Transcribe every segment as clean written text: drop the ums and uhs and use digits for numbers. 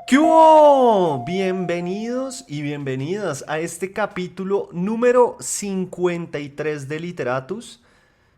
¿Qué hubo? Bienvenidos y bienvenidas a este capítulo número 53 de Literatus.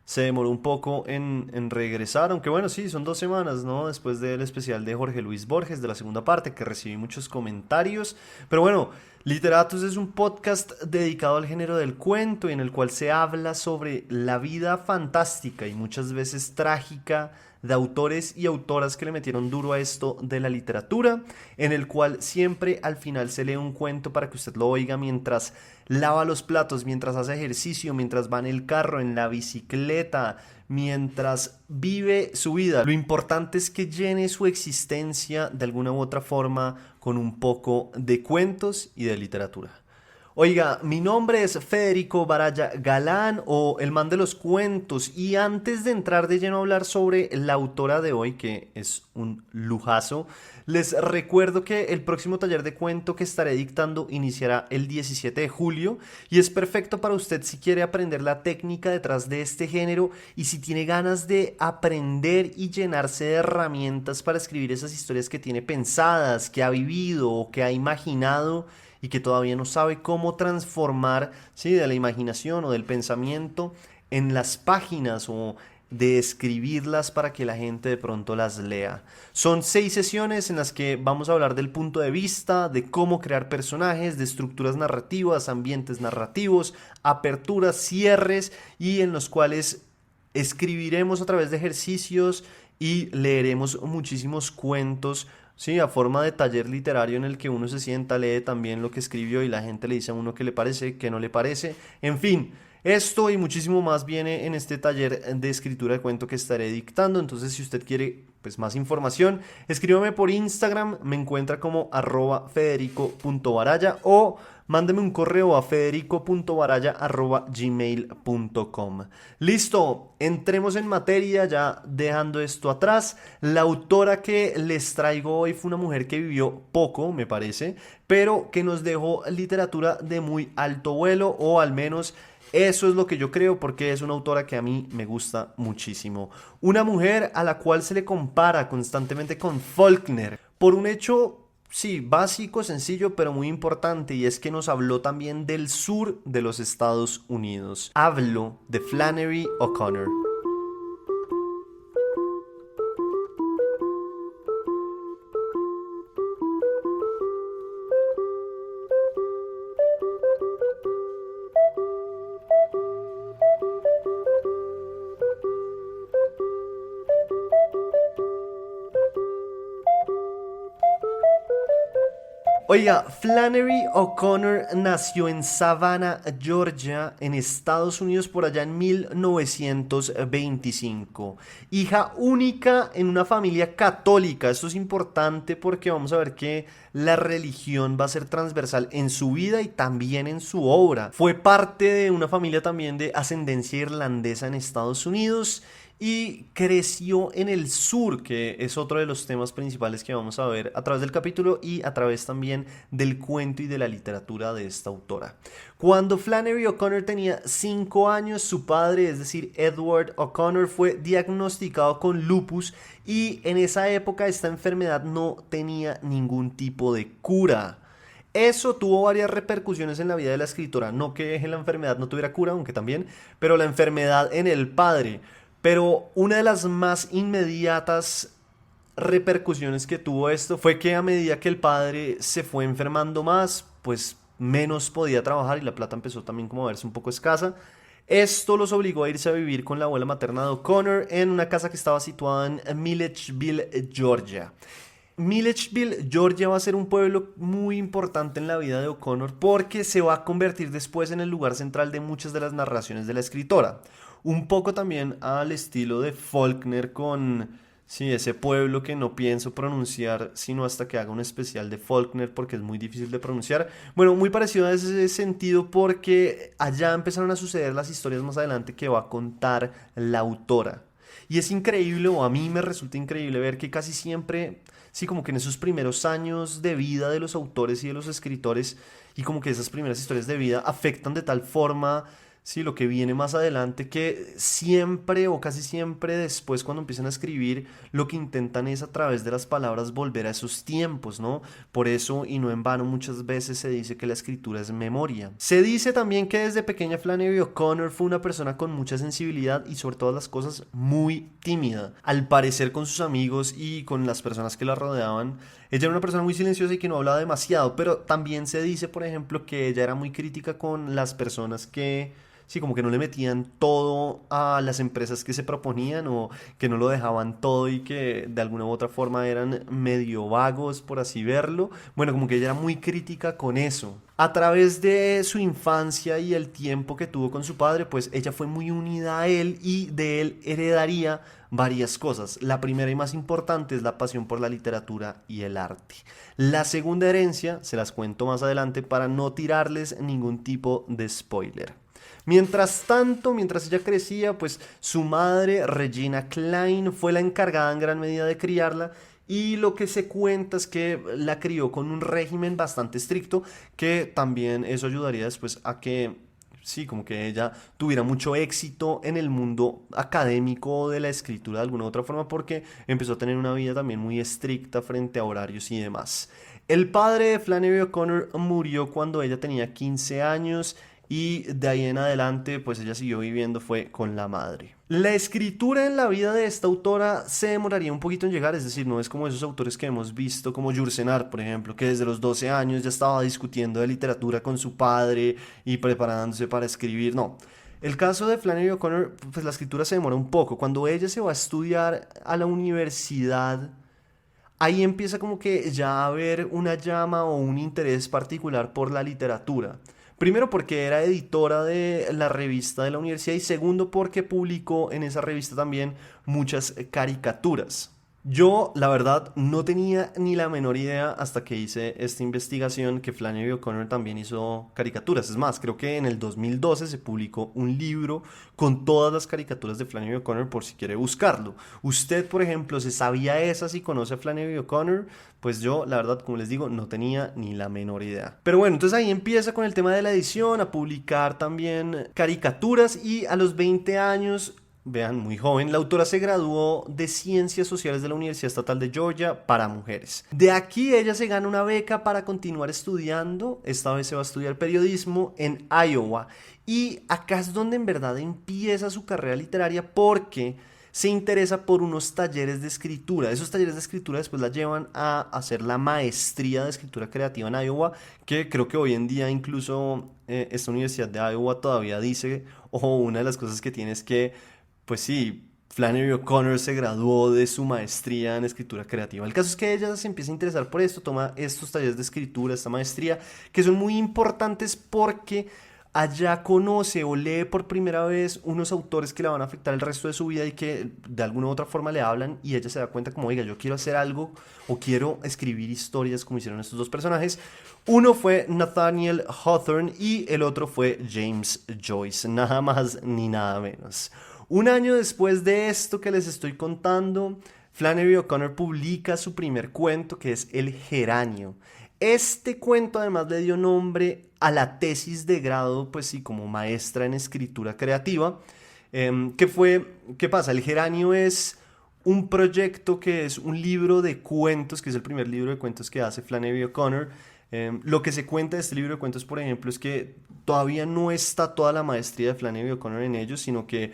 Se demoró un poco en regresar, aunque bueno, sí, son 2 semanas, ¿no? Después del especial de Jorge Luis Borges, de la segunda parte, que recibí muchos comentarios. Pero bueno, Literatus es un podcast dedicado al género del cuento, en el cual se habla sobre la vida fantástica y muchas veces trágica de autores y autoras que le metieron duro a esto de la literatura, en el cual siempre al final se lee un cuento para que usted lo oiga mientras lava los platos, mientras hace ejercicio, mientras va en el carro, en la bicicleta, mientras vive su vida. Lo importante es que llene su existencia de alguna u otra forma con un poco de cuentos y de literatura. Oiga, mi nombre es Federico Baraya Galán o el man de los cuentos, y antes de entrar de lleno a hablar sobre la autora de hoy, que es un lujazo, les recuerdo que el próximo taller de cuento que estaré dictando iniciará el 17 de julio y es perfecto para usted si quiere aprender la técnica detrás de este género y si tiene ganas de aprender y llenarse de herramientas para escribir esas historias que tiene pensadas, que ha vivido o que ha imaginado y que todavía no sabe cómo transformar, ¿sí?, de la imaginación o del pensamiento en las páginas o de escribirlas para que la gente de pronto las lea. Son 6 sesiones en las que vamos a hablar del punto de vista, de cómo crear personajes, de estructuras narrativas, ambientes narrativos, aperturas, cierres, y en los cuales escribiremos a través de ejercicios y leeremos muchísimos cuentos. Sí, a forma de taller literario en el que uno se sienta, lee también lo que escribió y la gente le dice a uno qué le parece, qué no le parece. En fin, esto y muchísimo más viene en este taller de escritura de cuento que estaré dictando. Entonces, si usted quiere pues más información, escríbame por Instagram, me encuentra como @federico.baraya o mándeme un correo a federico.baraya@gmail.com. Listo, entremos en materia ya dejando esto atrás. La autora que les traigo hoy fue una mujer que vivió poco, me parece, pero que nos dejó literatura de muy alto vuelo, o al menos eso es lo que yo creo, porque es una autora que a mí me gusta muchísimo. Una mujer a la cual se le compara constantemente con Faulkner por un hecho, sí, básico, sencillo, pero muy importante, y es que nos habló también del sur de los Estados Unidos. Hablo de Flannery O'Connor. Oiga, Flannery O'Connor nació en Savannah, Georgia, en Estados Unidos por allá en 1925. Hija única en una familia católica. Esto es importante porque vamos a ver que la religión va a ser transversal en su vida y también en su obra. Fue parte de una familia también de ascendencia irlandesa en Estados Unidos y creció en el sur, que es otro de los temas principales que vamos a ver a través del capítulo y a través también del cuento y de la literatura de esta autora. Cuando Flannery O'Connor tenía 5 años, su padre, es decir, Edward O'Connor, fue diagnosticado con lupus, y en esa época esta enfermedad no tenía ningún tipo de cura. Eso tuvo varias repercusiones en la vida de la escritora, no que la enfermedad no tuviera cura, aunque también, pero la enfermedad en el padre. Pero una de las más inmediatas repercusiones que tuvo esto fue que a medida que el padre se fue enfermando más, pues menos podía trabajar y la plata empezó también como a verse un poco escasa. Esto los obligó a irse a vivir con la abuela materna de O'Connor en una casa que estaba situada en Milledgeville, Georgia. Milledgeville, Georgia, va a ser un pueblo muy importante en la vida de O'Connor porque se va a convertir después en el lugar central de muchas de las narraciones de la escritora. Un poco también al estilo de Faulkner con, sí, ese pueblo que no pienso pronunciar sino hasta que haga un especial de Faulkner porque es muy difícil de pronunciar. Bueno, muy parecido a ese sentido porque allá empezaron a suceder las historias más adelante que va a contar la autora. Y es increíble, o a mí me resulta increíble ver que casi siempre, sí, como que en esos primeros años de vida de los autores y de los escritores, y como que esas primeras historias de vida afectan de tal forma, sí, lo que viene más adelante, que siempre o casi siempre después cuando empiezan a escribir, lo que intentan es a través de las palabras volver a esos tiempos, ¿no? Por eso, y no en vano, muchas veces se dice que la escritura es memoria. Se dice también que desde pequeña Flannery O'Connor fue una persona con mucha sensibilidad y sobre todas las cosas muy tímida. Al parecer con sus amigos y con las personas que la rodeaban, ella era una persona muy silenciosa y que no hablaba demasiado, pero también se dice, por ejemplo, que ella era muy crítica con las personas que sí, como que no le metían todo a las empresas que se proponían o que no lo dejaban todo y que de alguna u otra forma eran medio vagos, por así verlo. Bueno, como que ella era muy crítica con eso. A través de su infancia y el tiempo que tuvo con su padre, pues ella fue muy unida a él y de él heredaría varias cosas. La primera y más importante es la pasión por la literatura y el arte. La segunda herencia se las cuento más adelante para no tirarles ningún tipo de spoiler. Mientras tanto, mientras ella crecía, pues su madre, Regina Klein, fue la encargada en gran medida de criarla y lo que se cuenta es que la crió con un régimen bastante estricto, que también eso ayudaría después a que, sí, como que ella tuviera mucho éxito en el mundo académico de la escritura de alguna u otra forma, porque empezó a tener una vida también muy estricta frente a horarios y demás. El padre de Flannery O'Connor murió cuando ella tenía 15 años y de ahí en adelante pues ella siguió viviendo fue con la madre. La escritura en la vida de esta autora se demoraría un poquito en llegar, es decir, no es como esos autores que hemos visto como Jules Senard, por ejemplo, que desde los 12 años ya estaba discutiendo de literatura con su padre y preparándose para escribir, no. El caso de Flannery O'Connor, pues la escritura se demora un poco. Cuando ella se va a estudiar a la universidad, ahí empieza como que ya a haber una llama o un interés particular por la literatura. Primero porque era editora de la revista de la universidad y segundo porque publicó en esa revista también muchas caricaturas. Yo, la verdad, no tenía ni la menor idea hasta que hice esta investigación que Flannery O'Connor también hizo caricaturas. Es más, creo que en el 2012 se publicó un libro con todas las caricaturas de Flannery O'Connor por si quiere buscarlo. Usted, por ejemplo, ¿se sabía esas y conoce a Flannery O'Connor? Pues yo, la verdad, como les digo, no tenía ni la menor idea. Pero bueno, entonces ahí empieza con el tema de la edición, a publicar también caricaturas y a los 20 años, vean, muy joven, la autora se graduó de Ciencias Sociales de la Universidad Estatal de Georgia para mujeres. De aquí ella se gana una beca para continuar estudiando, esta vez se va a estudiar periodismo en Iowa. Y acá es donde en verdad empieza su carrera literaria porque se interesa por unos talleres de escritura. Esos talleres de escritura después la llevan a hacer la maestría de escritura creativa en Iowa, que creo que hoy en día incluso esta universidad de Iowa todavía dice, o una de las cosas que tiene es que pues sí, Flannery O'Connor se graduó de su maestría en escritura creativa. El caso es que ella se empieza a interesar por esto, toma estos talleres de escritura, esta maestría, que son muy importantes porque allá conoce o lee por primera vez unos autores que la van a afectar el resto de su vida y que de alguna u otra forma le hablan y ella se da cuenta como, oiga, yo quiero hacer algo o quiero escribir historias como hicieron estos dos personajes. Uno fue Nathaniel Hawthorne y el otro fue James Joyce, nada más ni nada menos. Un año después de esto que les estoy contando, Flannery O'Connor publica su primer cuento, que es El Geranio. Este cuento además le dio nombre a la tesis de grado, pues sí, como maestra en escritura creativa, ¿qué pasa? El Geranio es un proyecto que es un libro de cuentos, que es el primer libro de cuentos que hace Flannery O'Connor. Lo que se cuenta de este libro de cuentos, por ejemplo, es que todavía no está toda la maestría de Flannery O'Connor en ellos, sino que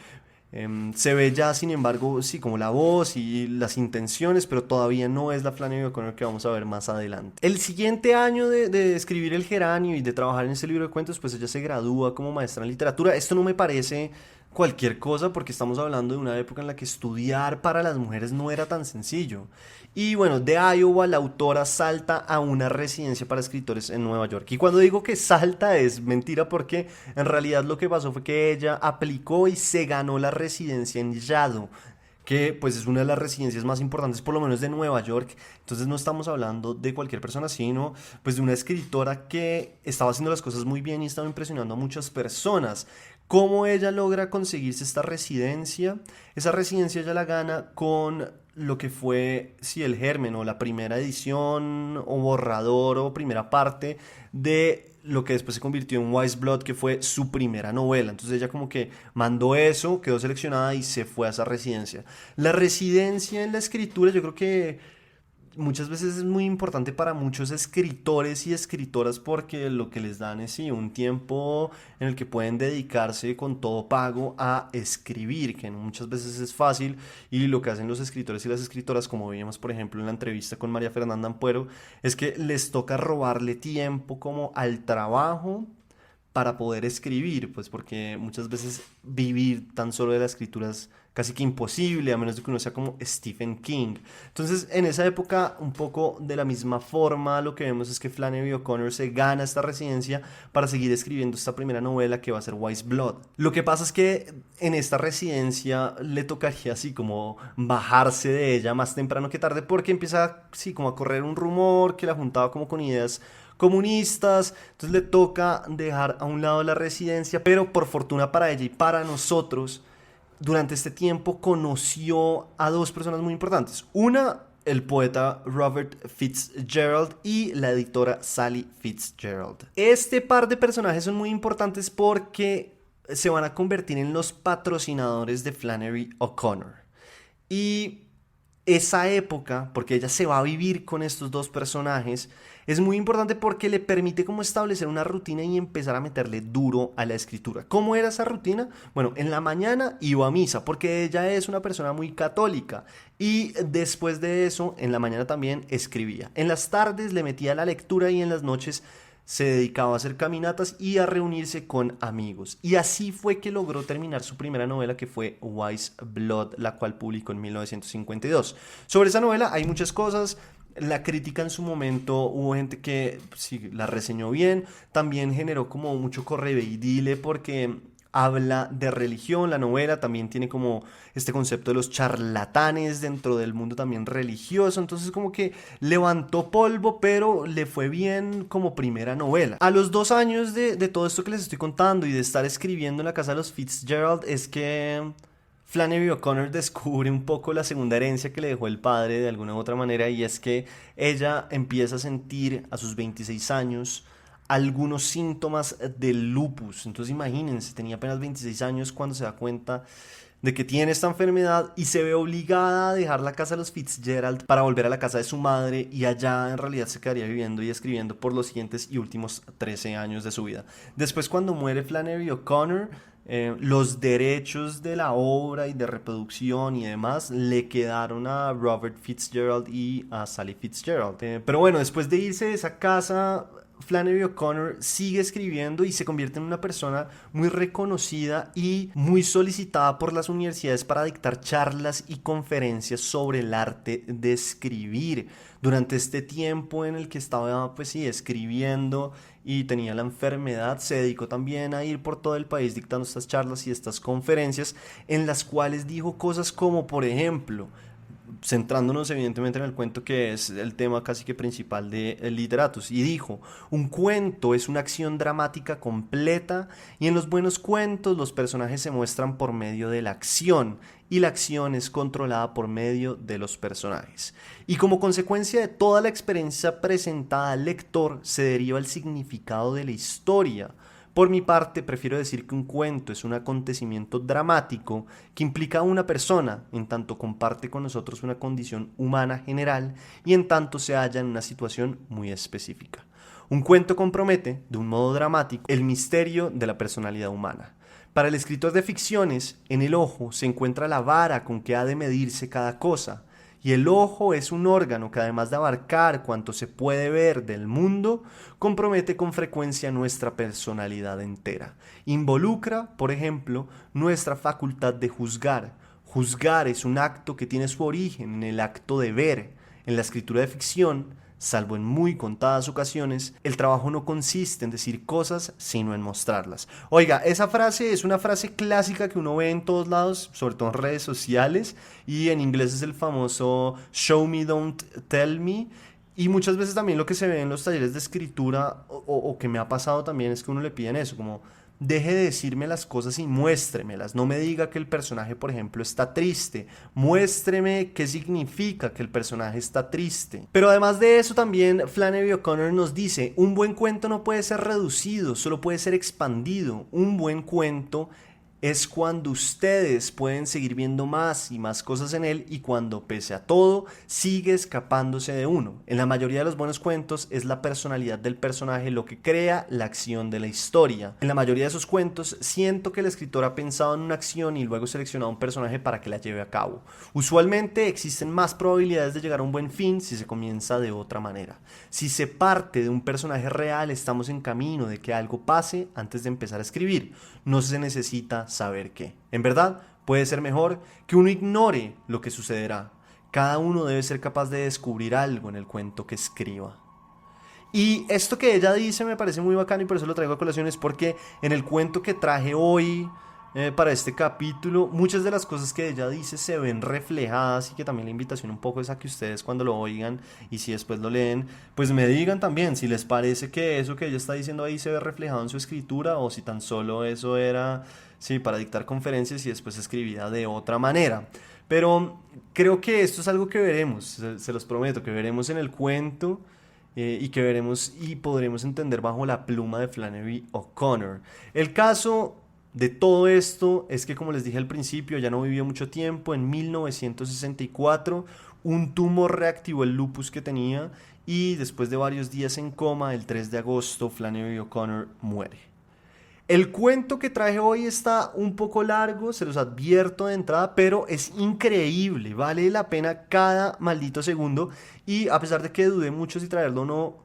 se ve ya, sin embargo, sí, como la voz y las intenciones, pero todavía no es la Flannery O'Connor que vamos a ver más adelante. El siguiente año de escribir El Geranio y de trabajar en ese libro de cuentos, pues ella se gradúa como maestra en literatura. Esto no me parece cualquier cosa porque estamos hablando de una época en la que estudiar para las mujeres no era tan sencillo. Y bueno, de Iowa la autora salta a una residencia para escritores en Nueva York. Y cuando digo que salta es mentira porque en realidad lo que pasó fue que ella aplicó y se ganó la residencia en Yaddo, que pues es una de las residencias más importantes por lo menos de Nueva York. Entonces no estamos hablando de cualquier persona, sino pues de una escritora que estaba haciendo las cosas muy bien y estaba impresionando a muchas personas. ¿Cómo ella logra conseguirse esta residencia? Esa residencia ella la gana con lo que fue, sí, el germen o la primera edición o borrador o primera parte de lo que después se convirtió en Wise Blood, que fue su primera novela. Entonces ella como que mandó eso, quedó seleccionada y se fue a esa residencia. La residencia en la escritura yo creo que muchas veces es muy importante para muchos escritores y escritoras porque lo que les dan es sí, un tiempo en el que pueden dedicarse con todo pago a escribir, que muchas veces es fácil y lo que hacen los escritores y las escritoras, como vimos por ejemplo en la entrevista con María Fernanda Ampuero, es que les toca robarle tiempo como al trabajo para poder escribir, pues porque muchas veces vivir tan solo de la escritura es casi que imposible, a menos de que uno sea como Stephen King. Entonces, en esa época, un poco de la misma forma, lo que vemos es que Flannery O'Connor se gana esta residencia para seguir escribiendo esta primera novela que va a ser Wise Blood. Lo que pasa es que en esta residencia le tocaría así como bajarse de ella más temprano que tarde porque empieza así como a correr un rumor que la juntaba como con ideas comunistas, entonces le toca dejar a un lado la residencia, pero por fortuna para ella y para nosotros, durante este tiempo conoció a dos personas muy importantes. Una, el poeta Robert Fitzgerald y la editora Sally Fitzgerald. Este par de personajes son muy importantes porque se van a convertir en los patrocinadores de Flannery O'Connor. Y esa época, porque ella se va a vivir con estos dos personajes, es muy importante porque le permite como establecer una rutina y empezar a meterle duro a la escritura. ¿Cómo era esa rutina? Bueno, en la mañana iba a misa porque ella es una persona muy católica y después de eso, en la mañana también escribía. En las tardes le metía la lectura y en las noches se dedicaba a hacer caminatas y a reunirse con amigos. Y así fue que logró terminar su primera novela, que fue Wise Blood, la cual publicó en 1952. Sobre esa novela hay muchas cosas. La crítica en su momento, hubo gente que sí, la reseñó bien, también generó como mucho correveidile porque habla de religión, la novela también tiene como este concepto de los charlatanes dentro del mundo también religioso, entonces como que levantó polvo, pero le fue bien como primera novela. A los 2 años de todo esto que les estoy contando y de estar escribiendo en la casa de los Fitzgerald es que Flannery O'Connor descubre un poco la segunda herencia que le dejó el padre de alguna u otra manera y es que ella empieza a sentir a sus 26 años algunos síntomas del lupus. Entonces imagínense, tenía apenas 26 años cuando se da cuenta de que tiene esta enfermedad y se ve obligada a dejar la casa de los Fitzgerald para volver a la casa de su madre y allá en realidad se quedaría viviendo y escribiendo por los siguientes y últimos 13 años de su vida. Después cuando muere Flannery O'Connor, los derechos de la obra y de reproducción y demás le quedaron a Robert Fitzgerald y a Sally Fitzgerald. Pero bueno, después de irse de esa casa, Flannery O'Connor sigue escribiendo y se convierte en una persona muy reconocida y muy solicitada por las universidades para dictar charlas y conferencias sobre el arte de escribir. Durante este tiempo en el que estaba pues sí, escribiendo y tenía la enfermedad, se dedicó también a ir por todo el país dictando estas charlas y estas conferencias en las cuales dijo cosas como, por ejemplo, centrándonos evidentemente en el cuento que es el tema casi que principal de Literatus, y dijo: un cuento es una acción dramática completa y en los buenos cuentos los personajes se muestran por medio de la acción y la acción es controlada por medio de los personajes. Y como consecuencia de toda la experiencia presentada al lector se deriva el significado de la historia. Por mi parte, prefiero decir que un cuento es un acontecimiento dramático que implica a una persona, en tanto comparte con nosotros una condición humana general y en tanto se halla en una situación muy específica. Un cuento compromete, de un modo dramático, el misterio de la personalidad humana. Para el escritor de ficciones, en el ojo se encuentra la vara con que ha de medirse cada cosa. Y el ojo es un órgano que además de abarcar cuanto se puede ver del mundo, compromete con frecuencia nuestra personalidad entera. Involucra, por ejemplo, nuestra facultad de juzgar. Juzgar es un acto que tiene su origen en el acto de ver. En la escritura de ficción, salvo en muy contadas ocasiones, el trabajo no consiste en decir cosas, sino en mostrarlas. Oiga, esa frase es una frase clásica que uno ve en todos lados, sobre todo en redes sociales, y en inglés es el famoso show me, don't tell me. Y muchas veces también lo que se ve en los talleres de escritura, o que me ha pasado también, es que uno le piden eso, como deje de decirme las cosas y muéstremelas. No me diga que el personaje, por ejemplo, está triste. Muéstreme qué significa que el personaje está triste. Pero además de eso, también Flannery O'Connor nos dice, un buen cuento no puede ser reducido, solo puede ser expandido. Un buen cuento es cuando ustedes pueden seguir viendo más y más cosas en él y cuando, pese a todo, sigue escapándose de uno. En la mayoría de los buenos cuentos es la personalidad del personaje lo que crea la acción de la historia. En la mayoría de esos cuentos siento que el escritor ha pensado en una acción y luego seleccionado un personaje para que la lleve a cabo. Usualmente existen más probabilidades de llegar a un buen fin si se comienza de otra manera. Si se parte de un personaje real, estamos en camino de que algo pase antes de empezar a escribir. No se necesita saber qué. En verdad, puede ser mejor que uno ignore lo que sucederá. Cada uno debe ser capaz de descubrir algo en el cuento que escriba. Y esto que ella dice me parece muy bacano y por eso lo traigo a colación, es porque en el cuento que traje hoy para este capítulo, muchas de las cosas que ella dice se ven reflejadas, y que también la invitación un poco es a que ustedes cuando lo oigan y si después lo leen, pues me digan también si les parece que eso que ella está diciendo ahí se ve reflejado en su escritura o si tan solo eso era, sí, para dictar conferencias y después escribida de otra manera. Pero creo que esto es algo que veremos, se los prometo, que veremos en el cuento. Y que veremos y podremos entender bajo la pluma de Flannery O'Connor. El caso de todo esto es que, como les dije al principio, ya no vivió mucho tiempo. En 1964 un tumor reactivó el lupus que tenía y después de varios días en coma, el 3 de agosto Flannery O'Connor muere. El cuento que traje hoy está un poco largo, se los advierto de entrada, pero es increíble, vale la pena cada maldito segundo. Y a pesar de que dudé mucho si traerlo o no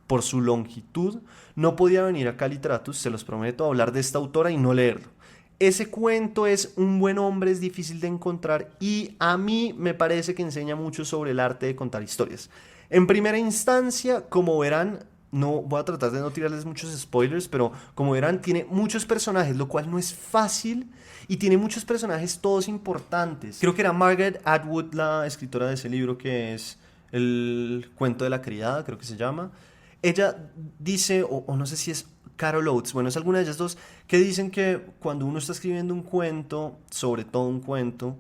por su longitud, no podía venir acá a Literatus, se los prometo, a hablar de esta autora y no leerlo. Ese cuento es Un buen hombre, es difícil de encontrar y a mí me parece que enseña mucho sobre el arte de contar historias. En primera instancia, como verán, no voy a tratar de no tirarles muchos spoilers, pero como verán, tiene muchos personajes, lo cual no es fácil, y tiene muchos personajes todos importantes. Creo que era Margaret Atwood la escritora de ese libro que es El cuento de la criada, creo que se llama. Ella dice, o no sé si es Carol Oates, bueno, es alguna de ellas dos, que dicen que cuando uno está escribiendo un cuento, sobre todo un cuento,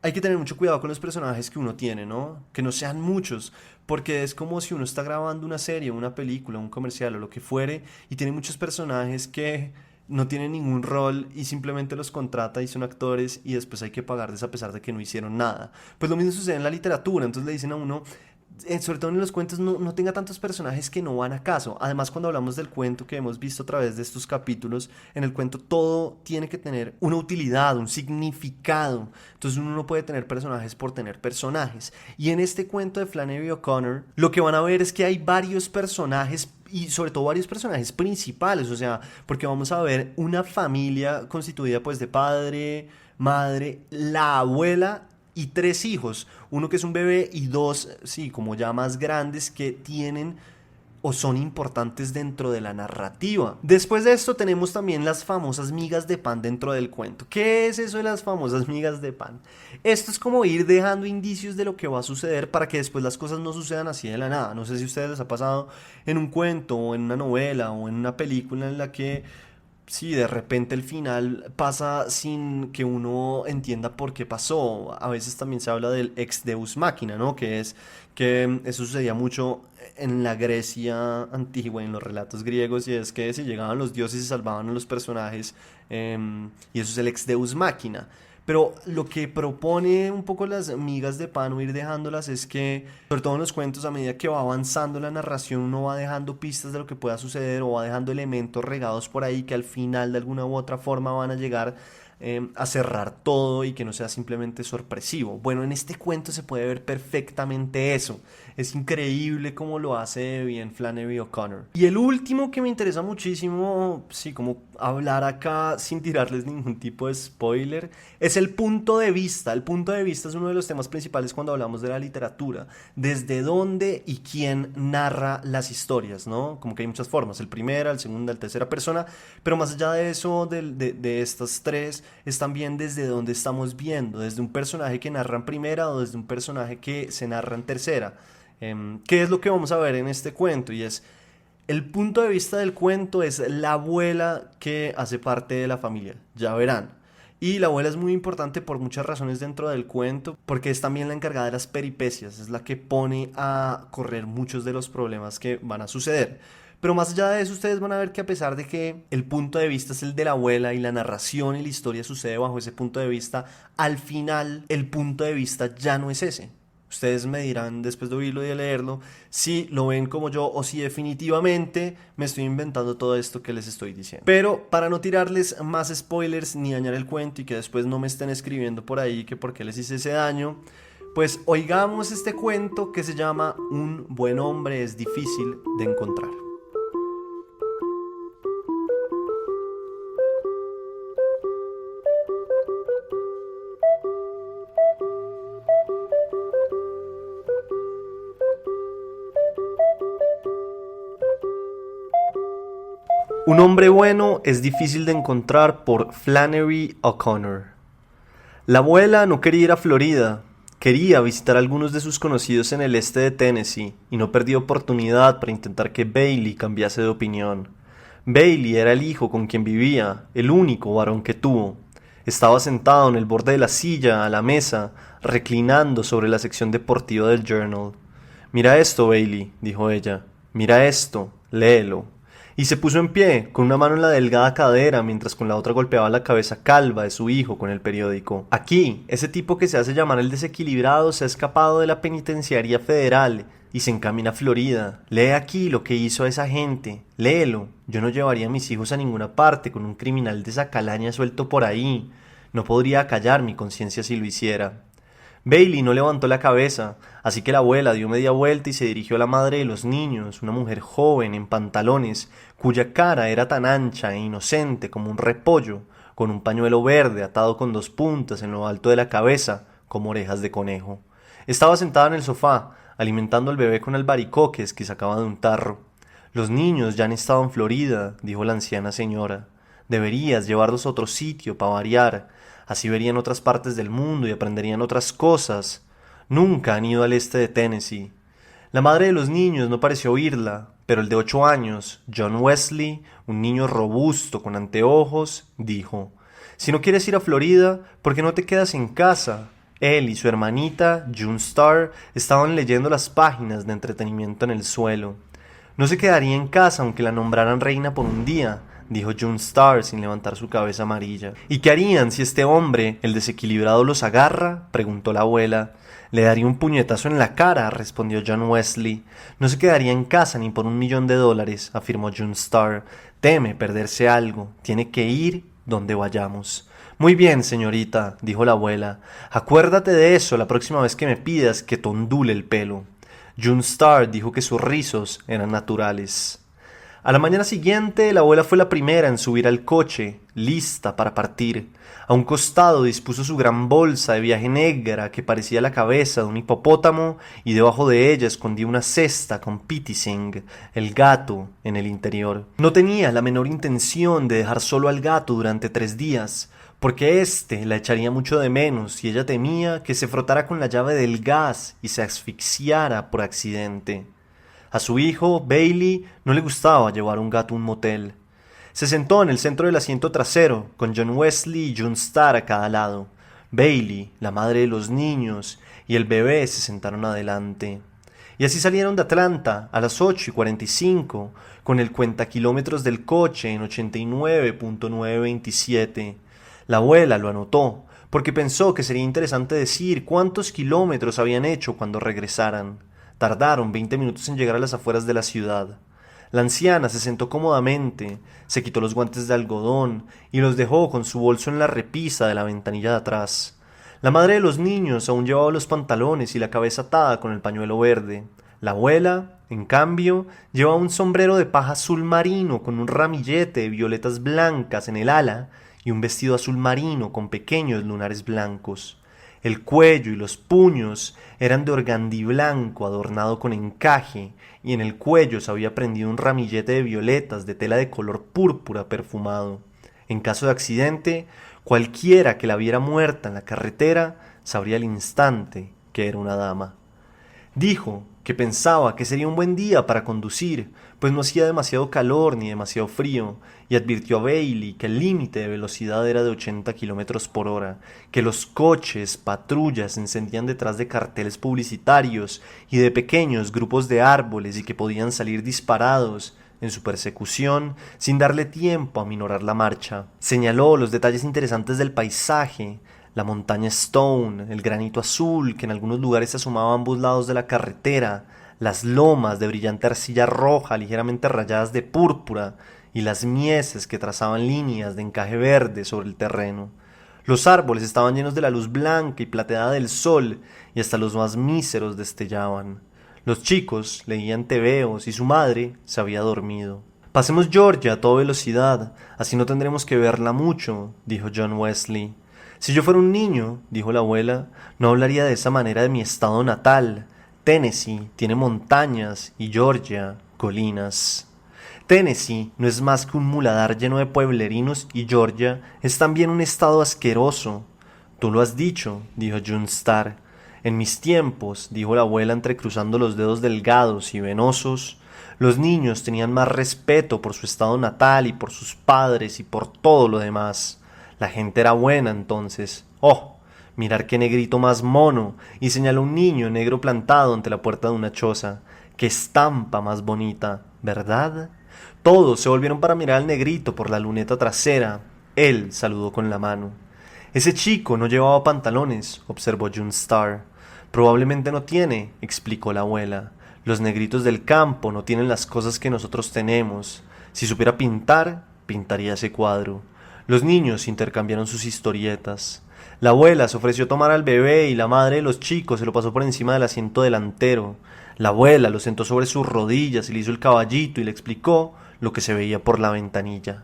hay que tener mucho cuidado con los personajes que uno tiene, ¿no? Que no sean muchos, porque es como si uno está grabando una serie, una película, un comercial o lo que fuere, y tiene muchos personajes que no tienen ningún rol y simplemente los contrata y son actores y después hay que pagarles a pesar de que no hicieron nada. Pues lo mismo sucede en la literatura, entonces le dicen a uno, sobre todo en los cuentos, no tenga tantos personajes que no van a caso. Además, cuando hablamos del cuento que hemos visto a través de estos capítulos, en el cuento todo tiene que tener una utilidad, un significado. Entonces uno no puede tener personajes por tener personajes. Y en este cuento de Flannery O'Connor, lo que van a ver es que hay varios personajes y sobre todo varios personajes principales, o sea, porque vamos a ver una familia constituida pues de padre, madre, la abuela y 3 hijos, uno que es un bebé y 2, sí, como ya más grandes que tienen o son importantes dentro de la narrativa. Después de esto tenemos también las famosas migas de pan dentro del cuento. ¿Qué es eso de las famosas migas de pan? Esto es como ir dejando indicios de lo que va a suceder para que después las cosas no sucedan así de la nada. No sé si a ustedes les ha pasado en un cuento o en una novela o en una película en la que sí, de repente el final pasa sin que uno entienda por qué pasó. A veces también se habla del ex deus machina, ¿no? Que es que eso sucedía mucho en la Grecia antigua, en los relatos griegos, y es que si llegaban los dioses y salvaban a los personajes, y eso es el ex deus machina. Pero lo que propone un poco las migas de pan o ir dejándolas es que, sobre todo en los cuentos, a medida que va avanzando la narración, uno va dejando pistas de lo que pueda suceder o va dejando elementos regados por ahí que al final de alguna u otra forma van a llegar a cerrar todo y que no sea simplemente sorpresivo. Bueno, en este cuento se puede ver perfectamente eso. Es increíble cómo lo hace bien Flannery O'Connor. Y el último que me interesa muchísimo, sí, como hablar acá sin tirarles ningún tipo de spoiler, es el punto de vista. El punto de vista es uno de los temas principales cuando hablamos de la literatura. Desde dónde y quién narra las historias, ¿no? Como que hay muchas formas, el primera, el segunda, el tercera persona, pero más allá de eso, de estas tres, es también desde dónde estamos viendo, desde un personaje que narra en primera o desde un personaje que se narra en tercera. ¿Qué es lo que vamos a ver en este cuento? Y es El punto de vista del cuento es la abuela que hace parte de la familia, ya verán. Y la abuela es muy importante por muchas razones dentro del cuento, porque es también la encargada de las peripecias, es la que pone a correr muchos de los problemas que van a suceder. Pero más allá de eso, ustedes van a ver que a pesar de que el punto de vista es el de la abuela y la narración y la historia sucede bajo ese punto de vista, al final el punto de vista ya no es ese. Ustedes me dirán después de oírlo y de leerlo si lo ven como yo o si definitivamente me estoy inventando todo esto que les estoy diciendo. Pero para no tirarles más spoilers ni dañar el cuento y que después no me estén escribiendo por ahí que por qué les hice ese daño, pues oigamos este cuento que se llama Un buen hombre es difícil de encontrar. Un hombre bueno es difícil de encontrar por Flannery O'Connor. La abuela no quería ir a Florida, quería visitar a algunos de sus conocidos en el este de Tennessee y no perdió oportunidad para intentar que Bailey cambiase de opinión. Bailey era el hijo con quien vivía, el único varón que tuvo. Estaba sentado en el borde de la silla, a la mesa, reclinando sobre la sección deportiva del Journal. «Mira esto, Bailey», dijo ella. «Mira esto, léelo». Y se puso en pie, con una mano en la delgada cadera, mientras con la otra golpeaba la cabeza calva de su hijo con el periódico. «Aquí, ese tipo que se hace llamar el desequilibrado se ha escapado de la penitenciaría federal y se encamina a Florida. Lee aquí lo que hizo a esa gente. Léelo. Yo no llevaría a mis hijos a ninguna parte con un criminal de esa calaña suelto por ahí. No podría acallar mi conciencia si lo hiciera». Bailey no levantó la cabeza, así que la abuela dio media vuelta y se dirigió a la madre de los niños, una mujer joven en pantalones, cuya cara era tan ancha e inocente como un repollo, con un pañuelo verde atado con 2 puntas en lo alto de la cabeza, como orejas de conejo. Estaba sentada en el sofá, alimentando al bebé con albaricoques que sacaba de un tarro. «Los niños ya han estado en Florida», dijo la anciana señora. «Deberías llevarlos a otro sitio para variar. Así verían otras partes del mundo y aprenderían otras cosas. Nunca han ido al este de Tennessee». La madre de los niños no pareció oírla, pero el de 8 años, John Wesley, un niño robusto con anteojos, dijo: «Si no quieres ir a Florida, ¿por qué no te quedas en casa?» Él y su hermanita, June Starr, estaban leyendo las páginas de entretenimiento en el suelo. «No se quedaría en casa aunque la nombraran reina por un día», dijo June Starr sin levantar su cabeza amarilla. «¿Y qué harían si este hombre, el desequilibrado, los agarra?», preguntó la abuela. «Le daría un puñetazo en la cara», respondió John Wesley. «No se quedaría en casa ni por $1.000.000, afirmó June Starr. «Teme perderse algo. Tiene que ir donde vayamos». «Muy bien, señorita», dijo la abuela. «Acuérdate de eso la próxima vez que me pidas que te ondule el pelo». June Starr dijo que sus rizos eran naturales. A la mañana siguiente, la abuela fue la primera en subir al coche, lista para partir. A un costado dispuso su gran bolsa de viaje negra que parecía la cabeza de un hipopótamo y debajo de ella escondía una cesta con Pitty Sing, el gato, en el interior. No tenía la menor intención de dejar solo al gato durante 3 días, porque éste la echaría mucho de menos y ella temía que se frotara con la llave del gas y se asfixiara por accidente. A su hijo, Bailey, no le gustaba llevar un gato a un motel. Se sentó en el centro del asiento trasero, con John Wesley y June Starr a cada lado. Bailey, la madre de los niños, y el bebé se sentaron adelante. Y así salieron de Atlanta a las 8:45, con el cuentakilómetros del coche en 89.927. La abuela lo anotó, porque pensó que sería interesante decir cuántos kilómetros habían hecho cuando regresaran. Tardaron 20 minutos en llegar a las afueras de la ciudad. La anciana se sentó cómodamente, se quitó los guantes de algodón y los dejó con su bolso en la repisa de la ventanilla de atrás. La madre de los niños aún llevaba los pantalones y la cabeza atada con el pañuelo verde. La abuela, en cambio, llevaba un sombrero de paja azul marino con un ramillete de violetas blancas en el ala y un vestido azul marino con pequeños lunares blancos. El cuello y los puños eran de organdí blanco adornado con encaje, y en el cuello se había prendido un ramillete de violetas de tela de color púrpura perfumado. En caso de accidente, cualquiera que la viera muerta en la carretera sabría al instante que era una dama. Dijo que pensaba que sería un buen día para conducir, pues no hacía demasiado calor ni demasiado frío, y advirtió a Bailey que el límite de velocidad era de 80 kilómetros por hora, que los coches, patrullas se encendían detrás de carteles publicitarios y de pequeños grupos de árboles y que podían salir disparados en su persecución sin darle tiempo a minorar la marcha. Señaló los detalles interesantes del paisaje, la montaña Stone, el granito azul que en algunos lugares se asomaba a ambos lados de la carretera, las lomas de brillante arcilla roja ligeramente rayadas de púrpura y las mieses que trazaban líneas de encaje verde sobre el terreno. Los árboles estaban llenos de la luz blanca y plateada del sol y hasta los más míseros destellaban. Los chicos leían tebeos y su madre se había dormido. «Pasemos Georgia a toda velocidad, así no tendremos que verla mucho», dijo John Wesley. «Si yo fuera un niño», dijo la abuela, «no hablaría de esa manera de mi estado natal. Tennessee tiene montañas y Georgia colinas». Tennessee no es más que un muladar lleno de pueblerinos y Georgia es también un estado asqueroso. «Tú lo has dicho», dijo June Starr. «En mis tiempos», dijo la abuela entrecruzando los dedos delgados y venosos, «los niños tenían más respeto por su estado natal y por sus padres y por todo lo demás. La gente era buena entonces. ¡Oh! Mirar qué negrito más mono», y señaló un niño negro plantado ante la puerta de una choza. «Qué estampa más bonita, ¿verdad?». Todos se volvieron para mirar al negrito por la luneta trasera. Él saludó con la mano. «Ese chico no llevaba pantalones», observó June Starr. «Probablemente no tiene», explicó la abuela. «Los negritos del campo no tienen las cosas que nosotros tenemos. Si supiera pintar, pintaría ese cuadro». Los niños intercambiaron sus historietas. La abuela se ofreció a tomar al bebé y la madre de los chicos se lo pasó por encima del asiento delantero. La abuela lo sentó sobre sus rodillas y le hizo el caballito y le explicó lo que se veía por la ventanilla.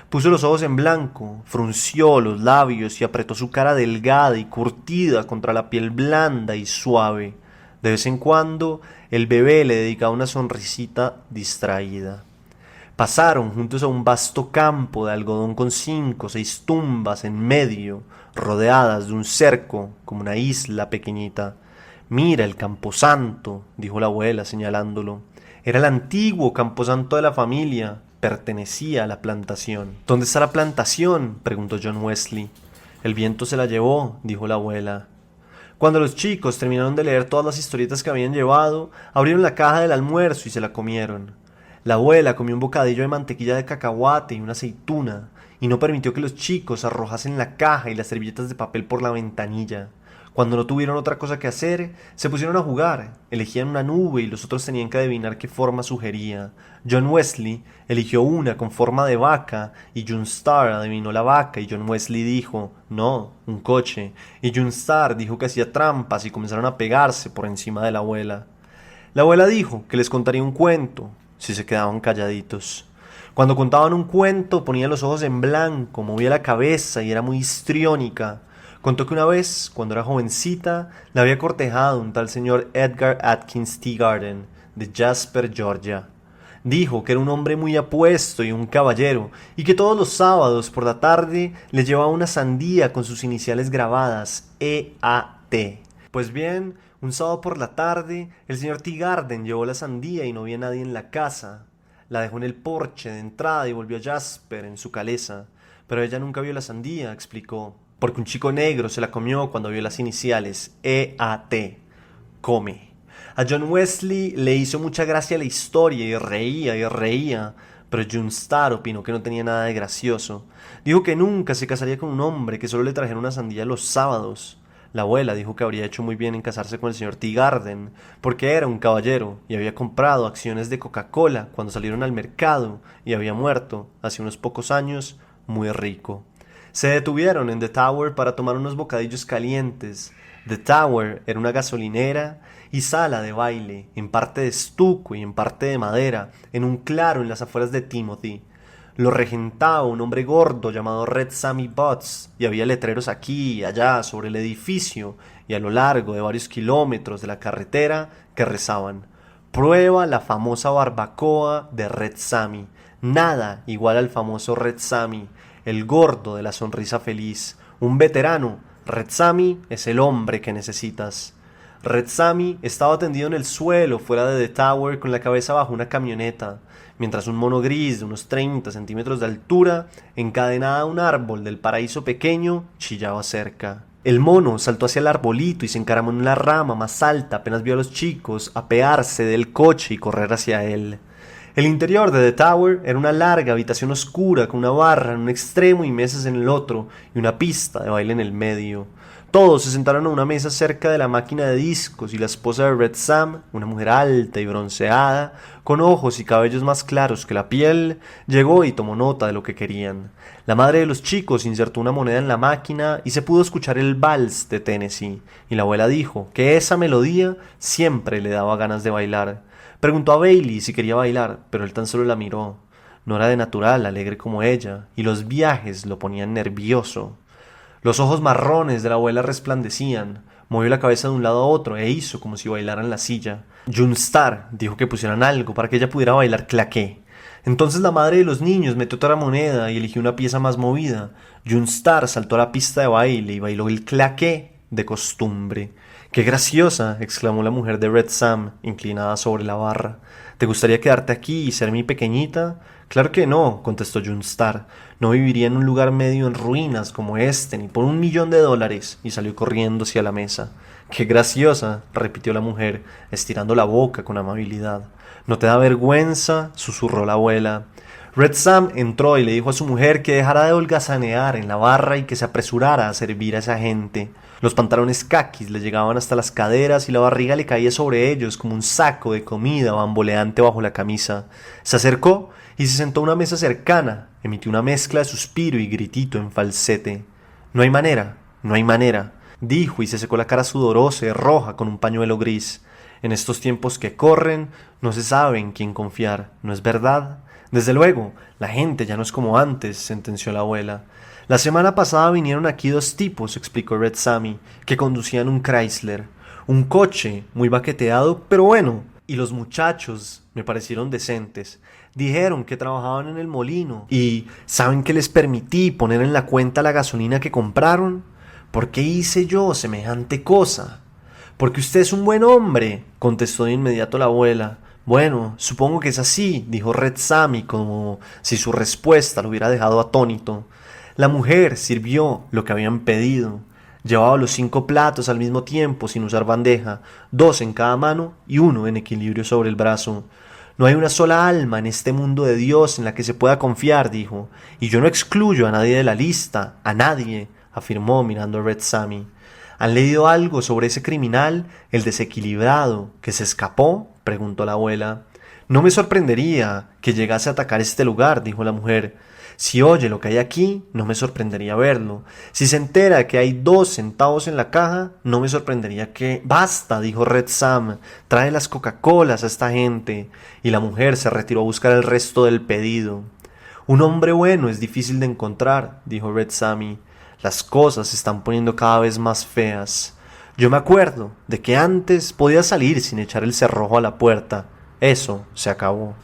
Puso los ojos en blanco, frunció los labios y apretó su cara delgada y curtida contra la piel blanda y suave. De vez en cuando, el bebé le dedicaba una sonrisita distraída. Pasaron juntos a un vasto campo de algodón con 5 o 6 tumbas en medio, rodeadas de un cerco, como una isla pequeñita. «Mira el camposanto», dijo la abuela señalándolo. Era el antiguo camposanto de la familia. Pertenecía a la plantación. «¿Dónde está la plantación?», preguntó John Wesley. «El viento se la llevó», dijo la abuela. Cuando los chicos terminaron de leer todas las historietas que habían llevado, abrieron la caja del almuerzo y se la comieron. La abuela comió un bocadillo de mantequilla de cacahuate y una aceituna, y no permitió que los chicos arrojasen la caja y las servilletas de papel por la ventanilla. Cuando no tuvieron otra cosa que hacer, se pusieron a jugar. Elegían una nube y los otros tenían que adivinar qué forma sugería. John Wesley eligió una con forma de vaca y June Starr adivinó la vaca y John Wesley dijo, no, un coche. Y June Starr dijo que hacía trampas y comenzaron a pegarse por encima de la abuela. La abuela dijo que les contaría un cuento si se quedaban calladitos. Cuando contaban un cuento ponía los ojos en blanco, movía la cabeza y era muy histriónica. Contó que una vez, cuando era jovencita, la había cortejado un tal señor Edgar Atkins Teagarden, de Jasper, Georgia. Dijo que era un hombre muy apuesto y un caballero, y que todos los sábados por la tarde le llevaba una sandía con sus iniciales grabadas, E.A.T. Pues bien, un sábado por la tarde, el señor Teagarden llevó la sandía y no había nadie en la casa. La dejó en el porche de entrada y volvió a Jasper en su caleza. Pero ella nunca vio la sandía, explicó, porque un chico negro se la comió cuando vio las iniciales E.A.T. Come. A John Wesley le hizo mucha gracia la historia y reía, pero June Starr opinó que no tenía nada de gracioso. Dijo que nunca se casaría con un hombre que solo le trajera una sandía los sábados. La abuela dijo que habría hecho muy bien en casarse con el señor Teagarden, porque era un caballero y había comprado acciones de Coca-Cola cuando salieron al mercado y había muerto, hace unos pocos años, muy rico. Se detuvieron en The Tower para tomar unos bocadillos calientes. The Tower era una gasolinera y sala de baile, en parte de estuco y en parte de madera, en un claro en las afueras de Timothy. Lo regentaba un hombre gordo llamado Red Sammy Butts, y había letreros aquí y allá sobre el edificio y a lo largo de varios kilómetros de la carretera que rezaban: «Prueba la famosa barbacoa de Red Sammy. Nada igual al famoso Red Sammy, el gordo de la sonrisa feliz, un veterano. Red Sammy es el hombre que necesitas». Red Sammy estaba tendido en el suelo fuera de The Tower con la cabeza bajo una camioneta, mientras un mono gris de unos 30 centímetros de altura, encadenado a un árbol del paraíso pequeño, chillaba cerca. El mono saltó hacia el arbolito y se encaramó en la rama más alta apenas vio a los chicos apearse del coche y correr hacia él. El interior de The Tower era una larga habitación oscura con una barra en un extremo y mesas en el otro y una pista de baile en el medio. Todos se sentaron a una mesa cerca de la máquina de discos y la esposa de Red Sam, una mujer alta y bronceada, con ojos y cabellos más claros que la piel, llegó y tomó nota de lo que querían. La madre de los chicos insertó una moneda en la máquina y se pudo escuchar el vals de Tennessee, y la abuela dijo que esa melodía siempre le daba ganas de bailar. Preguntó a Bailey si quería bailar, pero él tan solo la miró. No era de natural, alegre como ella, y los viajes lo ponían nervioso. Los ojos marrones de la abuela resplandecían. Movió la cabeza de un lado a otro e hizo como si bailara en la silla. Junstar dijo que pusieran algo para que ella pudiera bailar claqué. Entonces la madre de los niños metió otra moneda y eligió una pieza más movida. Junstar saltó a la pista de baile y bailó el claqué de costumbre. ¡Qué graciosa!, exclamó la mujer de Red Sam, inclinada sobre la barra. ¿Te gustaría quedarte aquí y ser mi pequeñita? Claro que no, contestó Junstar. No viviría en un lugar medio en ruinas como este, ni por $1.000.000, y salió corriendo hacia la mesa. ¡Qué graciosa!, repitió la mujer, estirando la boca con amabilidad. ¿No te da vergüenza?, susurró la abuela. Red Sam entró y le dijo a su mujer que dejara de holgazanear en la barra y que se apresurara a servir a esa gente. Los pantalones caquis le llegaban hasta las caderas y la barriga le caía sobre ellos como un saco de comida bamboleante bajo la camisa. Se acercó y se sentó a una mesa cercana. Emitió una mezcla de suspiro y gritito en falsete. No hay manera, no hay manera, dijo y se secó la cara sudorosa y roja con un pañuelo gris. En estos tiempos que corren, no se sabe en quién confiar, ¿no es verdad? Desde luego, la gente ya no es como antes, sentenció la abuela. La semana pasada vinieron aquí 2 tipos, explicó Red Sammy, que conducían un Chrysler. Un coche muy baqueteado, pero bueno. Y los muchachos me parecieron decentes. Dijeron que trabajaban en el molino. ¿Y saben que les permití poner en la cuenta la gasolina que compraron? ¿Por qué hice yo semejante cosa? Porque usted es un buen hombre, contestó de inmediato la abuela. Bueno, supongo que es así, dijo Red Sammy, como si su respuesta lo hubiera dejado atónito. La mujer sirvió lo que habían pedido. Llevaba los 5 platos al mismo tiempo, sin usar bandeja, 2 en cada mano y 1 en equilibrio sobre el brazo. No hay una sola alma en este mundo de Dios en la que se pueda confiar, dijo, y yo no excluyo a nadie de la lista, a nadie, afirmó mirando a Red Sammy. ¿Han leído algo sobre ese criminal, el desequilibrado, que se escapó?, preguntó la abuela. No me sorprendería que llegase a atacar este lugar, dijo la mujer. Si oye lo que hay aquí, no me sorprendería verlo. Si se entera que hay 2 centavos en la caja, no me sorprendería que... Basta, dijo Red Sam, trae las Coca-Colas a esta gente. Y la mujer se retiró a buscar el resto del pedido. Un hombre bueno es difícil de encontrar, dijo Red Sammy. Las cosas se están poniendo cada vez más feas. Yo me acuerdo de que antes podía salir sin echar el cerrojo a la puerta. Eso se acabó.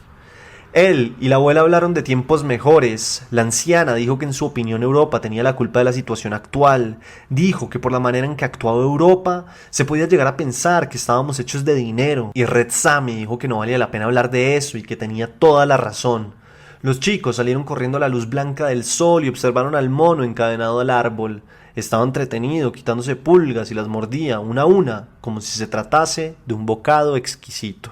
Él y la abuela hablaron de tiempos mejores. La anciana dijo que en su opinión Europa tenía la culpa de la situación actual. Dijo que por la manera en que actuaba Europa se podía llegar a pensar que estábamos hechos de dinero. Y Red Sammy dijo que no valía la pena hablar de eso y que tenía toda la razón. Los chicos salieron corriendo a la luz blanca del sol y observaron al mono encadenado al árbol. Estaba entretenido, quitándose pulgas y las mordía una a una, como si se tratase de un bocado exquisito.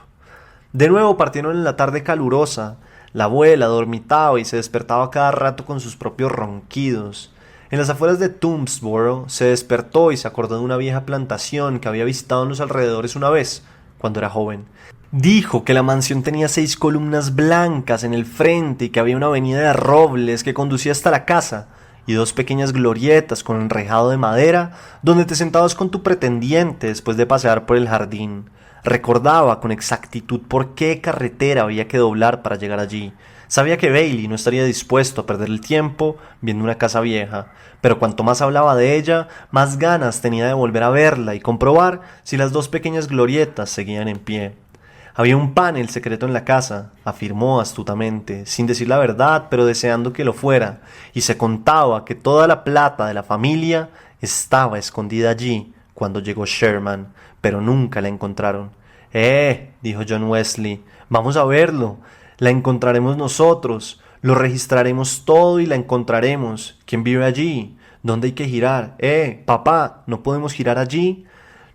De nuevo partieron en la tarde calurosa. La abuela dormitaba y se despertaba cada rato con sus propios ronquidos. En las afueras de Toomsboro se despertó y se acordó de una vieja plantación que había visitado en los alrededores una vez, cuando era joven. Dijo que la mansión tenía 6 columnas blancas en el frente y que había una avenida de robles que conducía hasta la casa, y 2 pequeñas glorietas con enrejado de madera donde te sentabas con tu pretendiente después de pasear por el jardín. Recordaba con exactitud por qué carretera había que doblar para llegar allí. Sabía que Bailey no estaría dispuesto a perder el tiempo viendo una casa vieja, pero cuanto más hablaba de ella, más ganas tenía de volver a verla y comprobar si las 2 pequeñas glorietas seguían en pie. Había un panel secreto en la casa, afirmó astutamente, sin decir la verdad, pero deseando que lo fuera, y se contaba que toda la plata de la familia estaba escondida allí, cuando llegó Sherman, pero nunca la encontraron. Dijo John Wesley, vamos a verlo. La encontraremos nosotros. Lo registraremos todo y la encontraremos. ¿Quién vive allí? ¿Dónde hay que girar? Papá, ¿no podemos girar allí?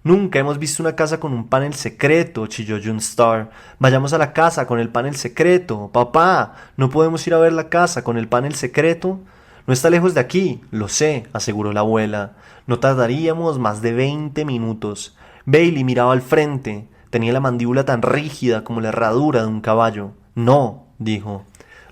Nunca hemos visto una casa con un panel secreto, chilló Junstar. Vayamos a la casa con el panel secreto. Papá, ¿no podemos ir a ver la casa con el panel secreto? No está lejos de aquí, lo sé, aseguró la abuela. No tardaríamos más de 20 minutos. Bailey miraba al frente. Tenía la mandíbula tan rígida como la herradura de un caballo. No, dijo.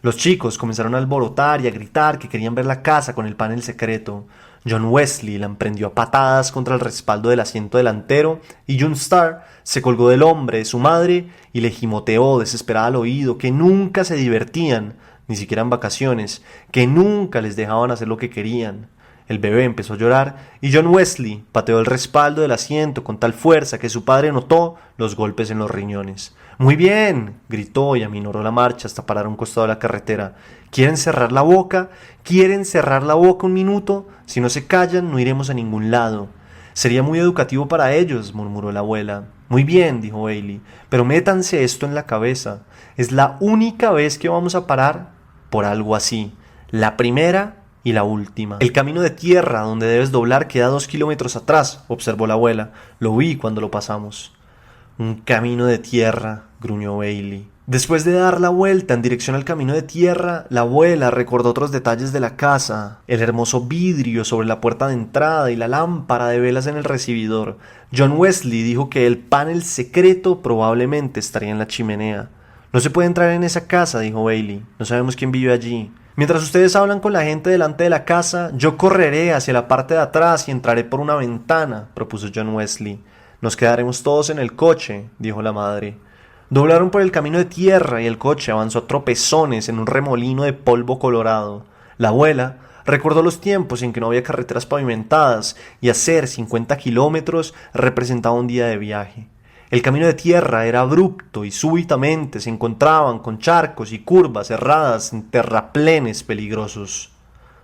Los chicos comenzaron a alborotar y a gritar que querían ver la casa con el panel secreto. John Wesley la emprendió a patadas contra el respaldo del asiento delantero y Junstar se colgó del hombre de su madre y le gimoteó desesperada al oído que nunca se divertían, ni siquiera en vacaciones, que nunca les dejaban hacer lo que querían. El bebé empezó a llorar y John Wesley pateó el respaldo del asiento con tal fuerza que su padre notó los golpes en los riñones. «¡Muy bien!», gritó y aminoró la marcha hasta parar a un costado de la carretera. «¿Quieren cerrar la boca? ¿Quieren cerrar la boca un minuto? Si no se callan, no iremos a ningún lado». «Sería muy educativo para ellos», murmuró la abuela. «Muy bien», dijo Bailey, «pero métanse esto en la cabeza. Es la única vez que vamos a parar por algo así. La primera y la última». «El camino de tierra donde debes doblar queda 2 kilómetros atrás», observó la abuela. «Lo vi cuando lo pasamos». «Un camino de tierra», gruñó Bailey. Después de dar la vuelta en dirección al camino de tierra, la abuela recordó otros detalles de la casa, el hermoso vidrio sobre la puerta de entrada y la lámpara de velas en el recibidor. John Wesley dijo que el panel secreto probablemente estaría en la chimenea. «No se puede entrar en esa casa», dijo Bailey. «No sabemos quién vive allí». «Mientras ustedes hablan con la gente delante de la casa, yo correré hacia la parte de atrás y entraré por una ventana», propuso John Wesley. «Nos quedaremos todos en el coche», dijo la madre. Doblaron por el camino de tierra y el coche avanzó a tropezones en un remolino de polvo colorado. La abuela recordó los tiempos en que no había carreteras pavimentadas y hacer 50 kilómetros representaba un día de viaje. El camino de tierra era abrupto y súbitamente se encontraban con charcos y curvas cerradas en terraplenes peligrosos.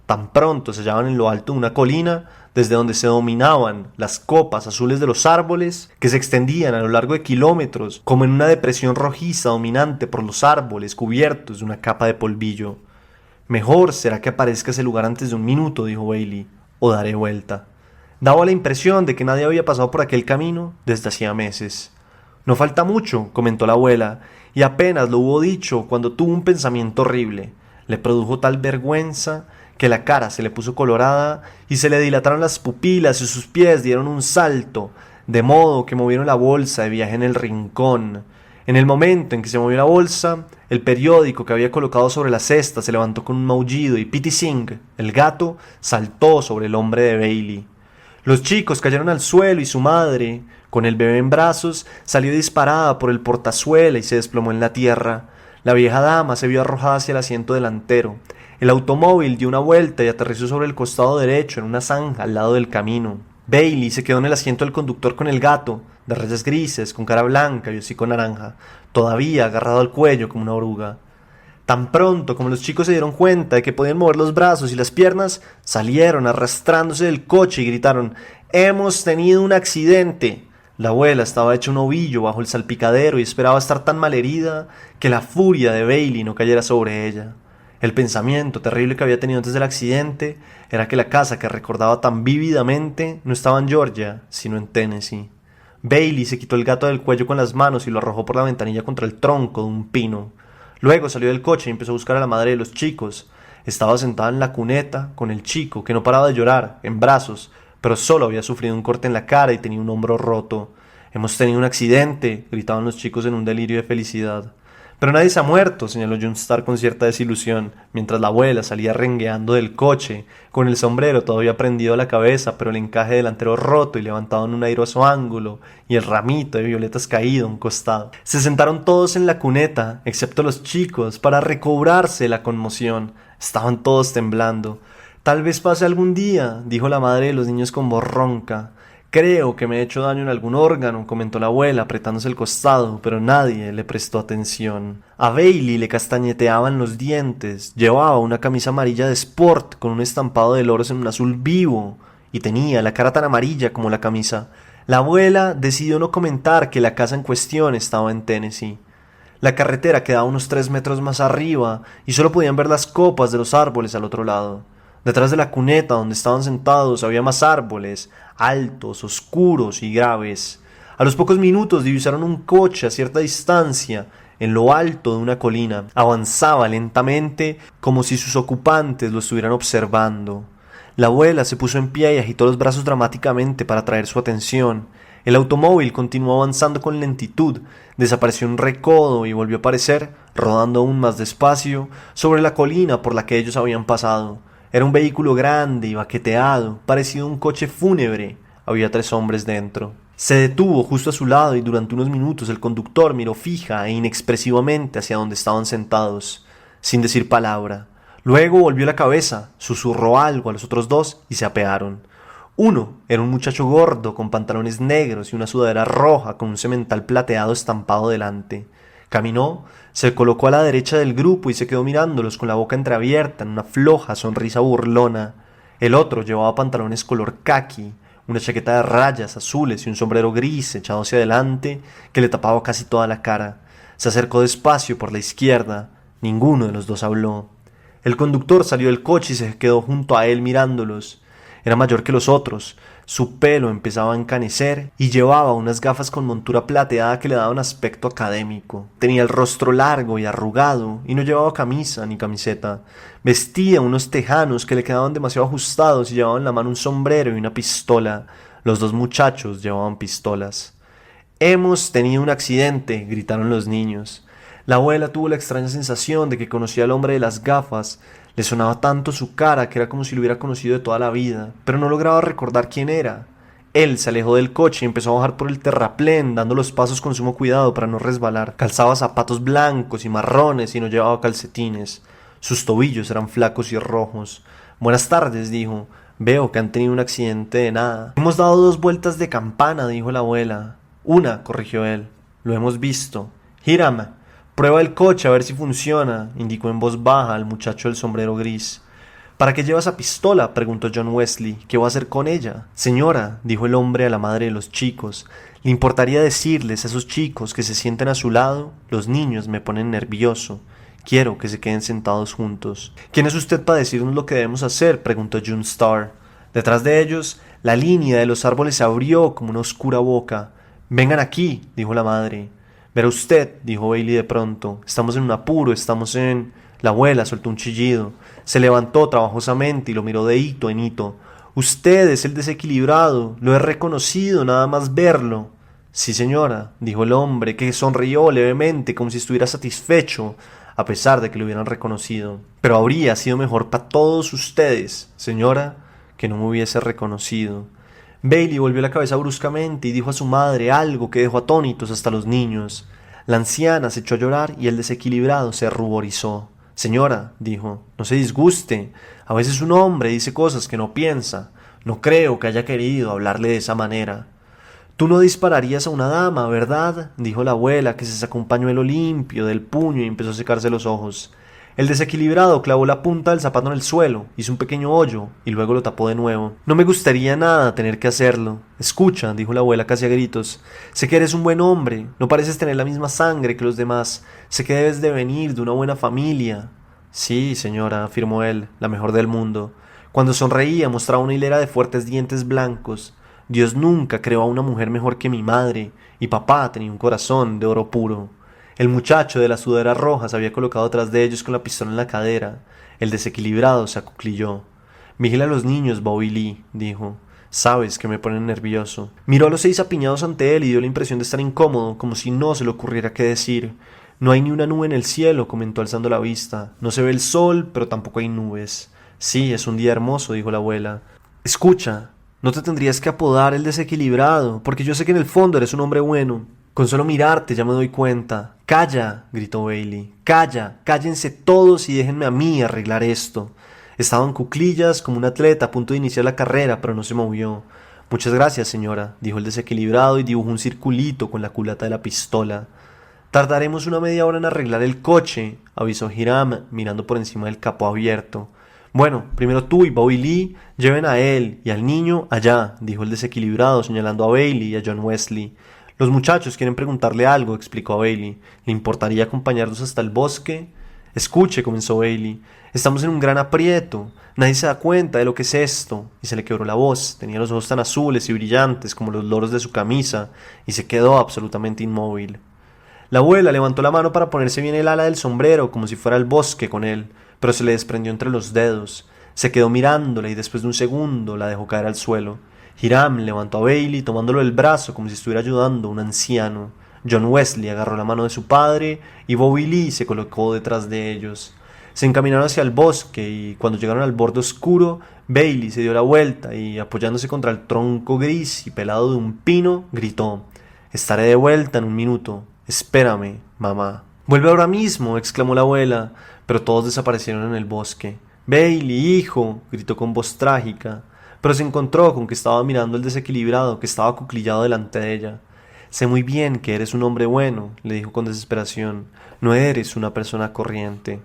Tan pronto se hallaban en lo alto de una colina, desde donde se dominaban las copas azules de los árboles, que se extendían a lo largo de kilómetros, como en una depresión rojiza dominante por los árboles cubiertos de una capa de polvillo. «Mejor será que aparezca ese lugar antes de un minuto», dijo Bailey, «o daré vuelta». Daba la impresión de que nadie había pasado por aquel camino desde hacía meses. «No falta mucho», comentó la abuela, y apenas lo hubo dicho cuando tuvo un pensamiento horrible. Le produjo tal vergüenza que la cara se le puso colorada y se le dilataron las pupilas y sus pies dieron un salto, de modo que movieron la bolsa de viaje en el rincón. En el momento en que se movió la bolsa, el periódico que había colocado sobre la cesta se levantó con un maullido y Pitty Sing, el gato, saltó sobre el hombre de Bailey. Los chicos cayeron al suelo y su madre, con el bebé en brazos, salió disparada por el portazuela y se desplomó en la tierra. La vieja dama se vio arrojada hacia el asiento delantero. El automóvil dio una vuelta y aterrizó sobre el costado derecho en una zanja al lado del camino. Bailey se quedó en el asiento del conductor con el gato, de rayas grises, con cara blanca y hocico naranja, todavía agarrado al cuello como una oruga. Tan pronto como los chicos se dieron cuenta de que podían mover los brazos y las piernas, salieron arrastrándose del coche y gritaron: «¡Hemos tenido un accidente!». La abuela estaba hecha un ovillo bajo el salpicadero y esperaba estar tan malherida que la furia de Bailey no cayera sobre ella. El pensamiento terrible que había tenido antes del accidente era que la casa que recordaba tan vívidamente no estaba en Georgia, sino en Tennessee. Bailey se quitó el gato del cuello con las manos y lo arrojó por la ventanilla contra el tronco de un pino. Luego salió del coche y empezó a buscar a la madre de los chicos. Estaba sentada en la cuneta con el chico, que no paraba de llorar, en brazos, pero solo había sufrido un corte en la cara y tenía un hombro roto. «Hemos tenido un accidente», gritaban los chicos en un delirio de felicidad. «Pero nadie se ha muerto», señaló Junstar con cierta desilusión, mientras la abuela salía rengueando del coche, con el sombrero todavía prendido a la cabeza, pero el encaje delantero roto y levantado en un airoso ángulo, y el ramito de violetas caído a un costado. Se sentaron todos en la cuneta, excepto los chicos, para recobrarse la conmoción. Estaban todos temblando. «Tal vez pase algún día», dijo la madre de los niños con voz ronca. «Creo que me he hecho daño en algún órgano», comentó la abuela apretándose el costado, pero nadie le prestó atención. A Bailey le castañeteaban los dientes, llevaba una camisa amarilla de sport con un estampado de loros en un azul vivo y tenía la cara tan amarilla como la camisa. La abuela decidió no comentar que la casa en cuestión estaba en Tennessee. La carretera quedaba unos 3 metros más arriba y solo podían ver las copas de los árboles al otro lado. Detrás de la cuneta donde estaban sentados había más árboles, altos, oscuros y graves. A los pocos minutos divisaron un coche a cierta distancia, en lo alto de una colina. Avanzaba lentamente como si sus ocupantes lo estuvieran observando. La abuela se puso en pie y agitó los brazos dramáticamente para atraer su atención. El automóvil continuó avanzando con lentitud, desapareció en un recodo y volvió a aparecer, rodando aún más despacio, sobre la colina por la que ellos habían pasado. Era un vehículo grande y baqueteado, parecido a un coche fúnebre. Había 3 hombres dentro. Se detuvo justo a su lado y durante unos minutos el conductor miró fija e inexpresivamente hacia donde estaban sentados, sin decir palabra. Luego volvió la cabeza, susurró algo a los otros 2 y se apearon. Uno era un muchacho gordo con pantalones negros y una sudadera roja con un semental plateado estampado delante. Caminó, se colocó a la derecha del grupo y se quedó mirándolos con la boca entreabierta en una floja sonrisa burlona. El otro llevaba pantalones color caqui, una chaqueta de rayas azules y un sombrero gris echado hacia adelante que le tapaba casi toda la cara. Se acercó despacio por la izquierda. Ninguno de los 2 habló. El conductor salió del coche y se quedó junto a él mirándolos. Era mayor que los otros, su pelo empezaba a encanecer y llevaba unas gafas con montura plateada que le daban aspecto académico. Tenía el rostro largo y arrugado y no llevaba camisa ni camiseta. Vestía unos tejanos que le quedaban demasiado ajustados y llevaba en la mano un sombrero y una pistola. Los 2 muchachos llevaban pistolas. «Hemos tenido un accidente», gritaron los niños. La abuela tuvo la extraña sensación de que conocía al hombre de las gafas. Le sonaba tanto su cara que era como si lo hubiera conocido de toda la vida, pero no lograba recordar quién era. Él se alejó del coche y empezó a bajar por el terraplén, dando los pasos con sumo cuidado para no resbalar. Calzaba zapatos blancos y marrones y no llevaba calcetines. Sus tobillos eran flacos y rojos. «Buenas tardes», dijo. «Veo que han tenido un accidente de nada». «Hemos dado 2 vueltas de campana», dijo la abuela. «Una», corrigió él. «Lo hemos visto». «Hiram, prueba el coche a ver si funciona», indicó en voz baja al muchacho del sombrero gris. «¿Para qué lleva esa pistola?», preguntó John Wesley. «¿Qué va a hacer con ella?». «Señora», dijo el hombre a la madre de los chicos, «¿le importaría decirles a esos chicos que se sienten a su lado? Los niños me ponen nervioso. Quiero que se queden sentados juntos». «¿Quién es usted para decirnos lo que debemos hacer?», preguntó June Starr. Detrás de ellos, la línea de los árboles se abrió como una oscura boca. «Vengan aquí», dijo la madre. «Verá usted», dijo Bailey de pronto, «estamos en un apuro, estamos en...». La abuela soltó un chillido. Se levantó trabajosamente y lo miró de hito en hito. «Usted es el desequilibrado, lo he reconocido nada más verlo». «Sí, señora», dijo el hombre, que sonrió levemente como si estuviera satisfecho, a pesar de que lo hubieran reconocido. «Pero habría sido mejor para todos ustedes, señora, que no me hubiese reconocido». Bailey volvió la cabeza bruscamente y dijo a su madre algo que dejó atónitos hasta los niños. La anciana se echó a llorar y el desequilibrado se ruborizó. «Señora», dijo, «no se disguste. A veces un hombre dice cosas que no piensa. No creo que haya querido hablarle de esa manera». «Tú no dispararías a una dama, ¿verdad?», dijo la abuela, que se sacó un pañuelo limpio del puño y empezó a secarse los ojos. El desequilibrado clavó la punta del zapato en el suelo, hizo un pequeño hoyo y luego lo tapó de nuevo. «No me gustaría nada tener que hacerlo». «Escucha», dijo la abuela casi a gritos, «sé que eres un buen hombre, no pareces tener la misma sangre que los demás, sé que debes de venir de una buena familia». «Sí, señora», afirmó él, «la mejor del mundo». Cuando sonreía mostraba una hilera de fuertes dientes blancos. «Dios nunca creó a una mujer mejor que mi madre, y papá tenía un corazón de oro puro». El muchacho de la sudadera roja se había colocado detrás de ellos con la pistola en la cadera. El desequilibrado se acuclilló. «Vigila a los niños, Bobby Lee», dijo. «Sabes que me ponen nervioso». Miró a los 6 apiñados ante él y dio la impresión de estar incómodo, como si no se le ocurriera qué decir. «No hay ni una nube en el cielo», comentó alzando la vista. «No se ve el sol, pero tampoco hay nubes». «Sí, es un día hermoso», dijo la abuela. «Escucha, no te tendrías que apodar el desequilibrado, porque yo sé que en el fondo eres un hombre bueno. Con solo mirarte ya me doy cuenta». «¡Calla!», gritó Bailey. «¡Calla! Cállense todos y déjenme a mí arreglar esto». Estaba en cuclillas como un atleta a punto de iniciar la carrera, pero no se movió. «Muchas gracias, señora», dijo el desequilibrado y dibujó un circulito con la culata de la pistola. «Tardaremos una media hora en arreglar el coche», avisó Hiram, mirando por encima del capó abierto. Bueno, primero tú y Bobby Lee lleven a él y al niño allá, dijo el desequilibrado señalando a Bailey y a John Wesley. Los muchachos quieren preguntarle algo, explicó a Bailey. ¿Le importaría acompañarnos hasta el bosque? Escuche, comenzó Bailey. Estamos en un gran aprieto. Nadie se da cuenta de lo que es esto. Y se le quebró la voz. Tenía los ojos tan azules y brillantes como los loros de su camisa y se quedó absolutamente inmóvil. La abuela levantó la mano para ponerse bien el ala del sombrero como si fuera al bosque con él, pero se le desprendió entre los dedos. Se quedó mirándola y después de un segundo la dejó caer al suelo. Hiram levantó a Bailey tomándolo del brazo como si estuviera ayudando a un anciano. John Wesley agarró la mano de su padre y Bobby Lee se colocó detrás de ellos. Se encaminaron hacia el bosque y cuando llegaron al borde oscuro, Bailey se dio la vuelta y apoyándose contra el tronco gris y pelado de un pino, gritó: «Estaré de vuelta en un minuto. Espérame, mamá». «Vuelve ahora mismo», exclamó la abuela, pero todos desaparecieron en el bosque. «Bailey, hijo», gritó con voz trágica, pero se encontró con que estaba mirando el desequilibrado que estaba acuclillado delante de ella. «Sé muy bien que eres un hombre bueno», le dijo con desesperación. «No eres una persona corriente».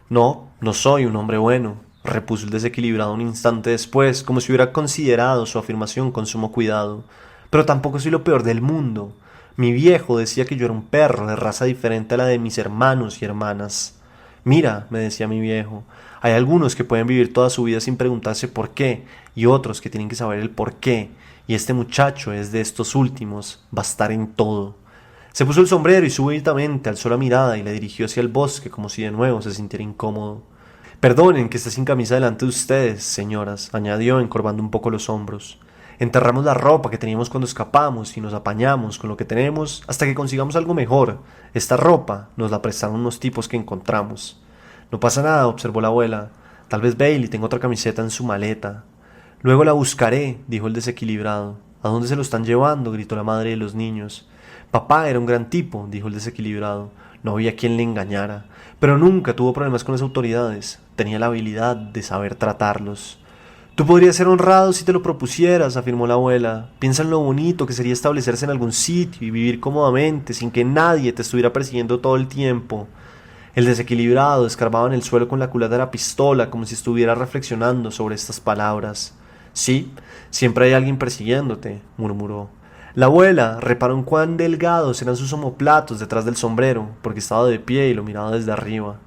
«No, no soy un hombre bueno», repuso el desequilibrado un instante después, como si hubiera considerado su afirmación con sumo cuidado. «Pero tampoco soy lo peor del mundo. Mi viejo decía que yo era un perro de raza diferente a la de mis hermanos y hermanas. Mira, me decía mi viejo, hay algunos que pueden vivir toda su vida sin preguntarse por qué, y otros que tienen que saber el por qué, y este muchacho es de estos últimos, va a estar en todo». Se puso el sombrero y súbitamente alzó la mirada y le dirigió hacia el bosque como si de nuevo se sintiera incómodo. «Perdonen que esté sin camisa delante de ustedes, señoras», añadió encorvando un poco los hombros. «Enterramos la ropa que teníamos cuando escapamos y nos apañamos con lo que tenemos hasta que consigamos algo mejor. Esta ropa nos la prestaron unos tipos que encontramos». «No pasa nada», observó la abuela. «Tal vez Bailey tenga otra camiseta en su maleta». «Luego la buscaré», dijo el desequilibrado. «¿A dónde se lo están llevando?», gritó la madre de los niños. «Papá era un gran tipo», dijo el desequilibrado. «No había quien le engañara, pero nunca tuvo problemas con las autoridades. Tenía la habilidad de saber tratarlos». «Tú podrías ser honrado si te lo propusieras», afirmó la abuela. «Piensa en lo bonito que sería establecerse en algún sitio y vivir cómodamente sin que nadie te estuviera persiguiendo todo el tiempo». El desequilibrado escarbaba en el suelo con la culata de la pistola como si estuviera reflexionando sobre estas palabras. «Sí, siempre hay alguien persiguiéndote», murmuró. La abuela reparó en cuán delgados eran sus omoplatos detrás del sombrero, porque estaba de pie y lo miraba desde arriba.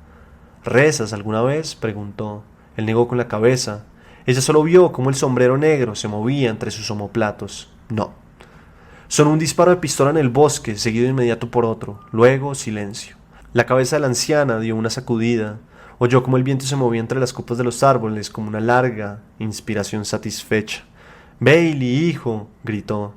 «¿Rezas alguna vez?», preguntó. Él negó con la cabeza. Ella solo vio cómo el sombrero negro se movía entre sus omoplatos. «No». Sonó un disparo de pistola en el bosque, seguido de inmediato por otro. Luego, silencio. La cabeza de la anciana dio una sacudida. Oyó cómo el viento se movía entre las copas de los árboles como una larga inspiración satisfecha. «Bailey, hijo», gritó.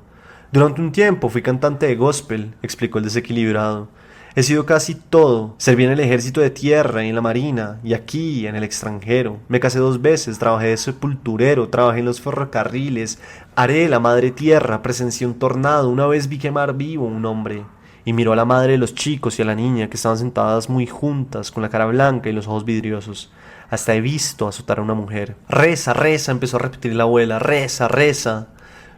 «Durante un tiempo fui cantante de gospel», explicó el desequilibrado. «He sido casi todo. Serví en el ejército de tierra y en la marina, y aquí, en el extranjero. Me casé 2 veces, trabajé de sepulturero, trabajé en los ferrocarriles, aré la madre tierra, presencié un tornado, una vez vi quemar vivo un hombre». Y miró a la madre de los chicos y a la niña que estaban sentadas muy juntas, con la cara blanca y los ojos vidriosos. «Hasta he visto azotar a una mujer». «Reza, reza», empezó a repetir la abuela. «Reza, reza».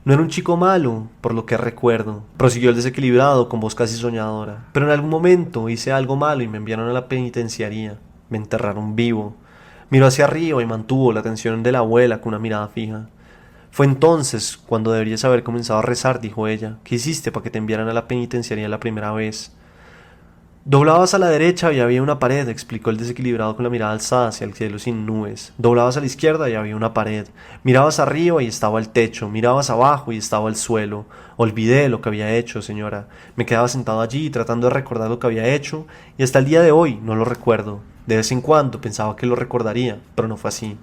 «No era un chico malo, por lo que recuerdo», prosiguió el desequilibrado con voz casi soñadora. «Pero en algún momento hice algo malo y me enviaron a la penitenciaría. Me enterraron vivo». Miró hacia arriba y mantuvo la atención de la abuela con una mirada fija. «Fue entonces cuando deberías haber comenzado a rezar», dijo ella. «¿Qué hiciste para que te enviaran a la penitenciaría la primera vez?» «Doblabas a la derecha y había una pared», explicó el desequilibrado con la mirada alzada hacia el cielo sin nubes. «Doblabas a la izquierda y había una pared. Mirabas arriba y estaba el techo. Mirabas abajo y estaba el suelo. Olvidé lo que había hecho, señora. Me quedaba sentado allí tratando de recordar lo que había hecho y hasta el día de hoy no lo recuerdo. De vez en cuando pensaba que lo recordaría, pero no fue así».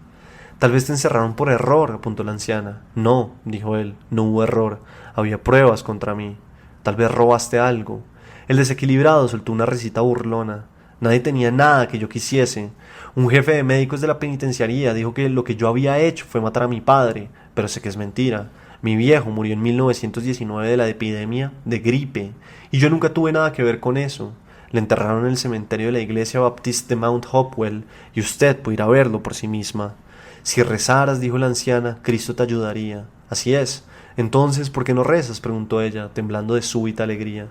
«Tal vez te encerraron por error», apuntó la anciana. «No», dijo él, «no hubo error. Había pruebas contra mí. Tal vez robaste algo». El desequilibrado soltó una risita burlona. «Nadie tenía nada que yo quisiese. Un jefe de médicos de la penitenciaría dijo que lo que yo había hecho fue matar a mi padre, pero sé que es mentira. Mi viejo murió en 1919 de la epidemia de gripe, y yo nunca tuve nada que ver con eso. Le enterraron en el cementerio de la iglesia Baptiste de Mount Hopewell, y usted puede ir a verlo por sí misma». «Si rezaras», dijo la anciana, «Cristo te ayudaría». «Así es. Entonces, ¿por qué no rezas?», preguntó ella, temblando de súbita alegría.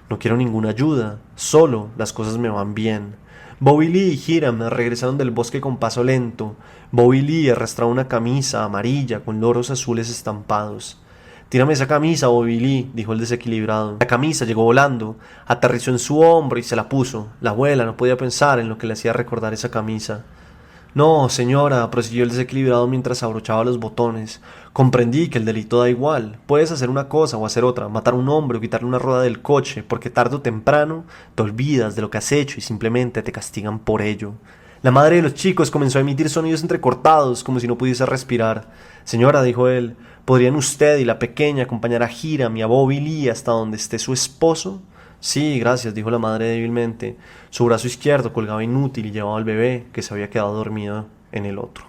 «No quiero ninguna ayuda. Solo las cosas me van bien. Bobby Lee y Hiram regresaron del bosque con paso lento. Bobby Lee arrastraba una camisa amarilla con loros azules estampados. «Tírame esa camisa, Bobby Lee», dijo el desequilibrado. La camisa llegó volando, aterrizó en su hombro y se la puso. La abuela no podía pensar en lo que le hacía recordar esa camisa. «No, señora», prosiguió el desequilibrado mientras abrochaba los botones. «Comprendí que el delito da igual. Puedes hacer una cosa o hacer otra, matar a un hombre o quitarle una rueda del coche, porque tarde o temprano te olvidas de lo que has hecho y simplemente te castigan por ello». La madre de los chicos comenzó a emitir sonidos entrecortados, como si no pudiese respirar. «Señora», dijo él, «¿podrían usted y la pequeña acompañar a Hiram y a Bobby Lee hasta donde esté su esposo?» «Sí, gracias», dijo la madre débilmente. Su brazo izquierdo colgaba inútil y llevaba al bebé, que se había quedado dormido en el otro.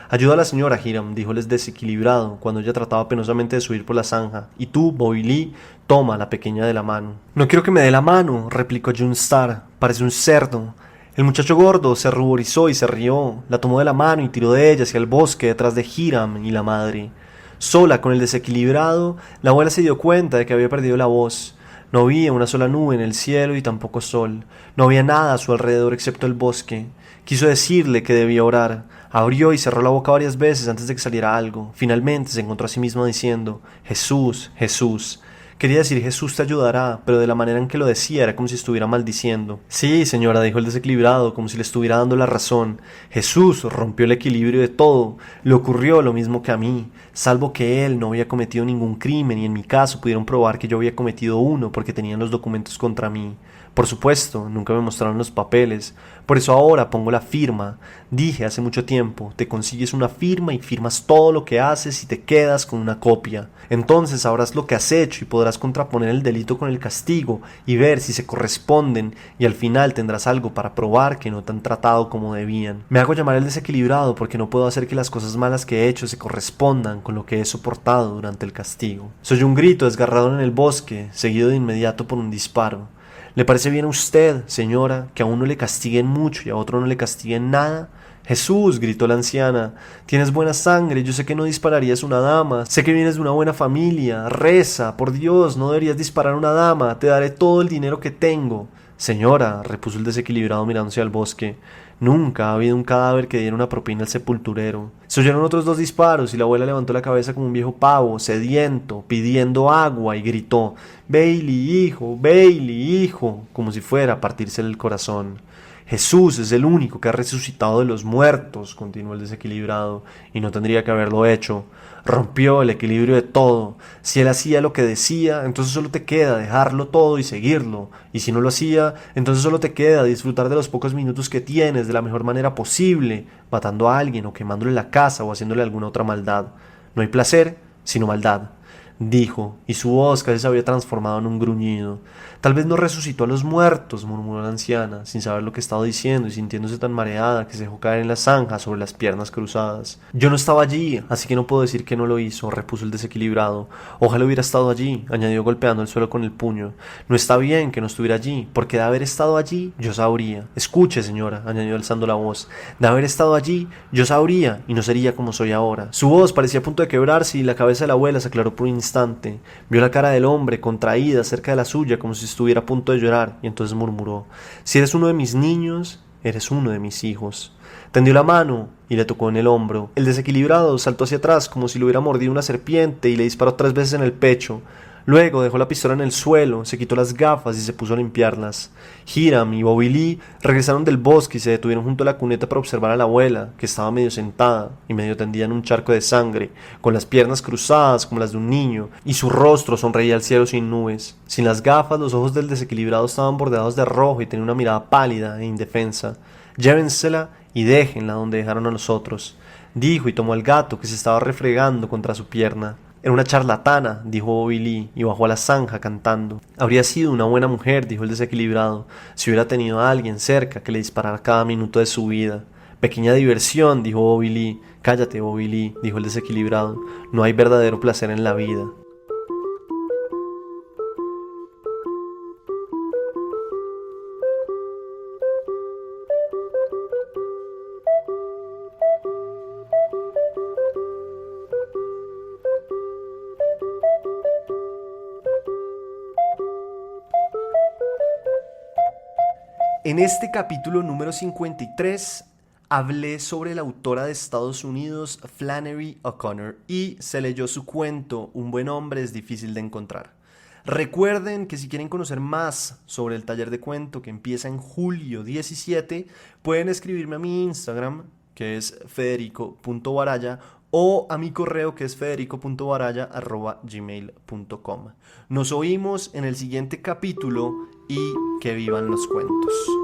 «Ayuda a la señora, Hiram», dijo el desequilibrado, cuando ella trataba penosamente de subir por la zanja. «Y tú, Bobby Lee, toma a la pequeña de la mano». «No quiero que me dé la mano», replicó Junstar. «Parece un cerdo». El muchacho gordo se ruborizó y se rió. La tomó de la mano y tiró de ella hacia el bosque detrás de Hiram y la madre. Sola con el desequilibrado, la abuela se dio cuenta de que había perdido la voz. No había una sola nube en el cielo y tampoco sol. No había nada a su alrededor excepto el bosque. Quiso decirle que debía orar. Abrió y cerró la boca varias veces antes de que saliera algo. Finalmente se encontró a sí misma diciendo: «Jesús, Jesús». Quería decir «Jesús te ayudará», pero de la manera en que lo decía era como si estuviera maldiciendo. «Sí, señora», dijo el desequilibrado, como si le estuviera dando la razón. «Jesús rompió el equilibrio de todo. Le ocurrió lo mismo que a mí, salvo que él no había cometido ningún crimen y en mi caso pudieron probar que yo había cometido uno porque tenían los documentos contra mí. Por supuesto, nunca me mostraron los papeles. Por eso ahora pongo la firma. Dije hace mucho tiempo, te consigues una firma y firmas todo lo que haces y te quedas con una copia. Entonces sabrás lo que has hecho y podrás contraponer el delito con el castigo y ver si se corresponden y al final tendrás algo para probar que no te han tratado como debían. Me hago llamar el desequilibrado porque no puedo hacer que las cosas malas que he hecho se correspondan con lo que he soportado durante el castigo». Se oyó un grito desgarrador en el bosque, seguido de inmediato por un disparo. ¿Le parece bien a usted, señora, que a uno le castiguen mucho y a otro no le castiguen nada? «Jesús», gritó la anciana, «tienes buena sangre, yo sé que no dispararías a una dama, sé que vienes de una buena familia, reza, por Dios, no deberías disparar a una dama, te daré todo el dinero que tengo». «Señora», repuso el desequilibrado mirándose al bosque, «nunca ha habido un cadáver que diera una propina al sepulturero». Se oyeron otros dos disparos y la abuela levantó la cabeza como un viejo pavo, sediento, pidiendo agua, y gritó: Bailey, hijo», como si fuera a partirse el corazón. «Jesús es el único que ha resucitado de los muertos», continuó el desequilibrado, «y no tendría que haberlo hecho. Rompió el equilibrio de todo. Si él hacía lo que decía, entonces solo te queda dejarlo todo y seguirlo. Y si no lo hacía, entonces solo te queda disfrutar de los pocos minutos que tienes de la mejor manera posible, matando a alguien o quemándole la casa o haciéndole alguna otra maldad. No hay placer, sino maldad», dijo, y su voz casi se había transformado en un gruñido. «Tal vez no resucitó a los muertos», murmuró la anciana, sin saber lo que estaba diciendo y sintiéndose tan mareada que se dejó caer en la zanja sobre las piernas cruzadas. «Yo no estaba allí, así que no puedo decir que no lo hizo», repuso el desequilibrado. «Ojalá hubiera estado allí», añadió golpeando el suelo con el puño. «No está bien que no estuviera allí, porque de haber estado allí, yo sabría». «Escuche, señora», añadió alzando la voz, «de haber estado allí, yo sabría y no sería como soy ahora». Su voz parecía a punto de quebrarse y la cabeza de la abuela se aclaró por un instante. Vio la cara del hombre contraída cerca de la suya como si estuviera a punto de llorar y entonces murmuró: «Si eres uno de mis niños, eres uno de mis hijos». Tendió la mano y le tocó en el hombro. El desequilibrado saltó hacia atrás como si lo hubiera mordido una serpiente y le disparó 3 veces en el pecho. Luego dejó la pistola en el suelo, se quitó las gafas y se puso a limpiarlas. Hiram y Bobby Lee regresaron del bosque y se detuvieron junto a la cuneta para observar a la abuela, que estaba medio sentada y medio tendida en un charco de sangre, con las piernas cruzadas como las de un niño, y su rostro sonreía al cielo sin nubes. Sin las gafas, los ojos del desequilibrado estaban bordeados de rojo y tenía una mirada pálida e indefensa. «Llévensela y déjenla donde dejaron a los otros», dijo, y tomó al gato que se estaba refregando contra su pierna. «Era una charlatana», dijo Bobby Lee, y bajó a la zanja cantando. «Habría sido una buena mujer», dijo el desequilibrado, «si hubiera tenido a alguien cerca que le disparara cada minuto de su vida». «Pequeña diversión», dijo Bobby Lee. «Cállate, Bobby Lee», dijo el desequilibrado, «no hay verdadero placer en la vida». En este capítulo número 53 hablé sobre la autora de Estados Unidos, Flannery O'Connor, y se leyó su cuento Un buen hombre es difícil de encontrar. Recuerden que si quieren conocer más sobre el taller de cuento que empieza en julio 17, pueden escribirme a mi Instagram, que es federico.baraya, o a mi correo, que es federico.baraya@gmail.com. Nos oímos en el siguiente capítulo y que vivan los cuentos.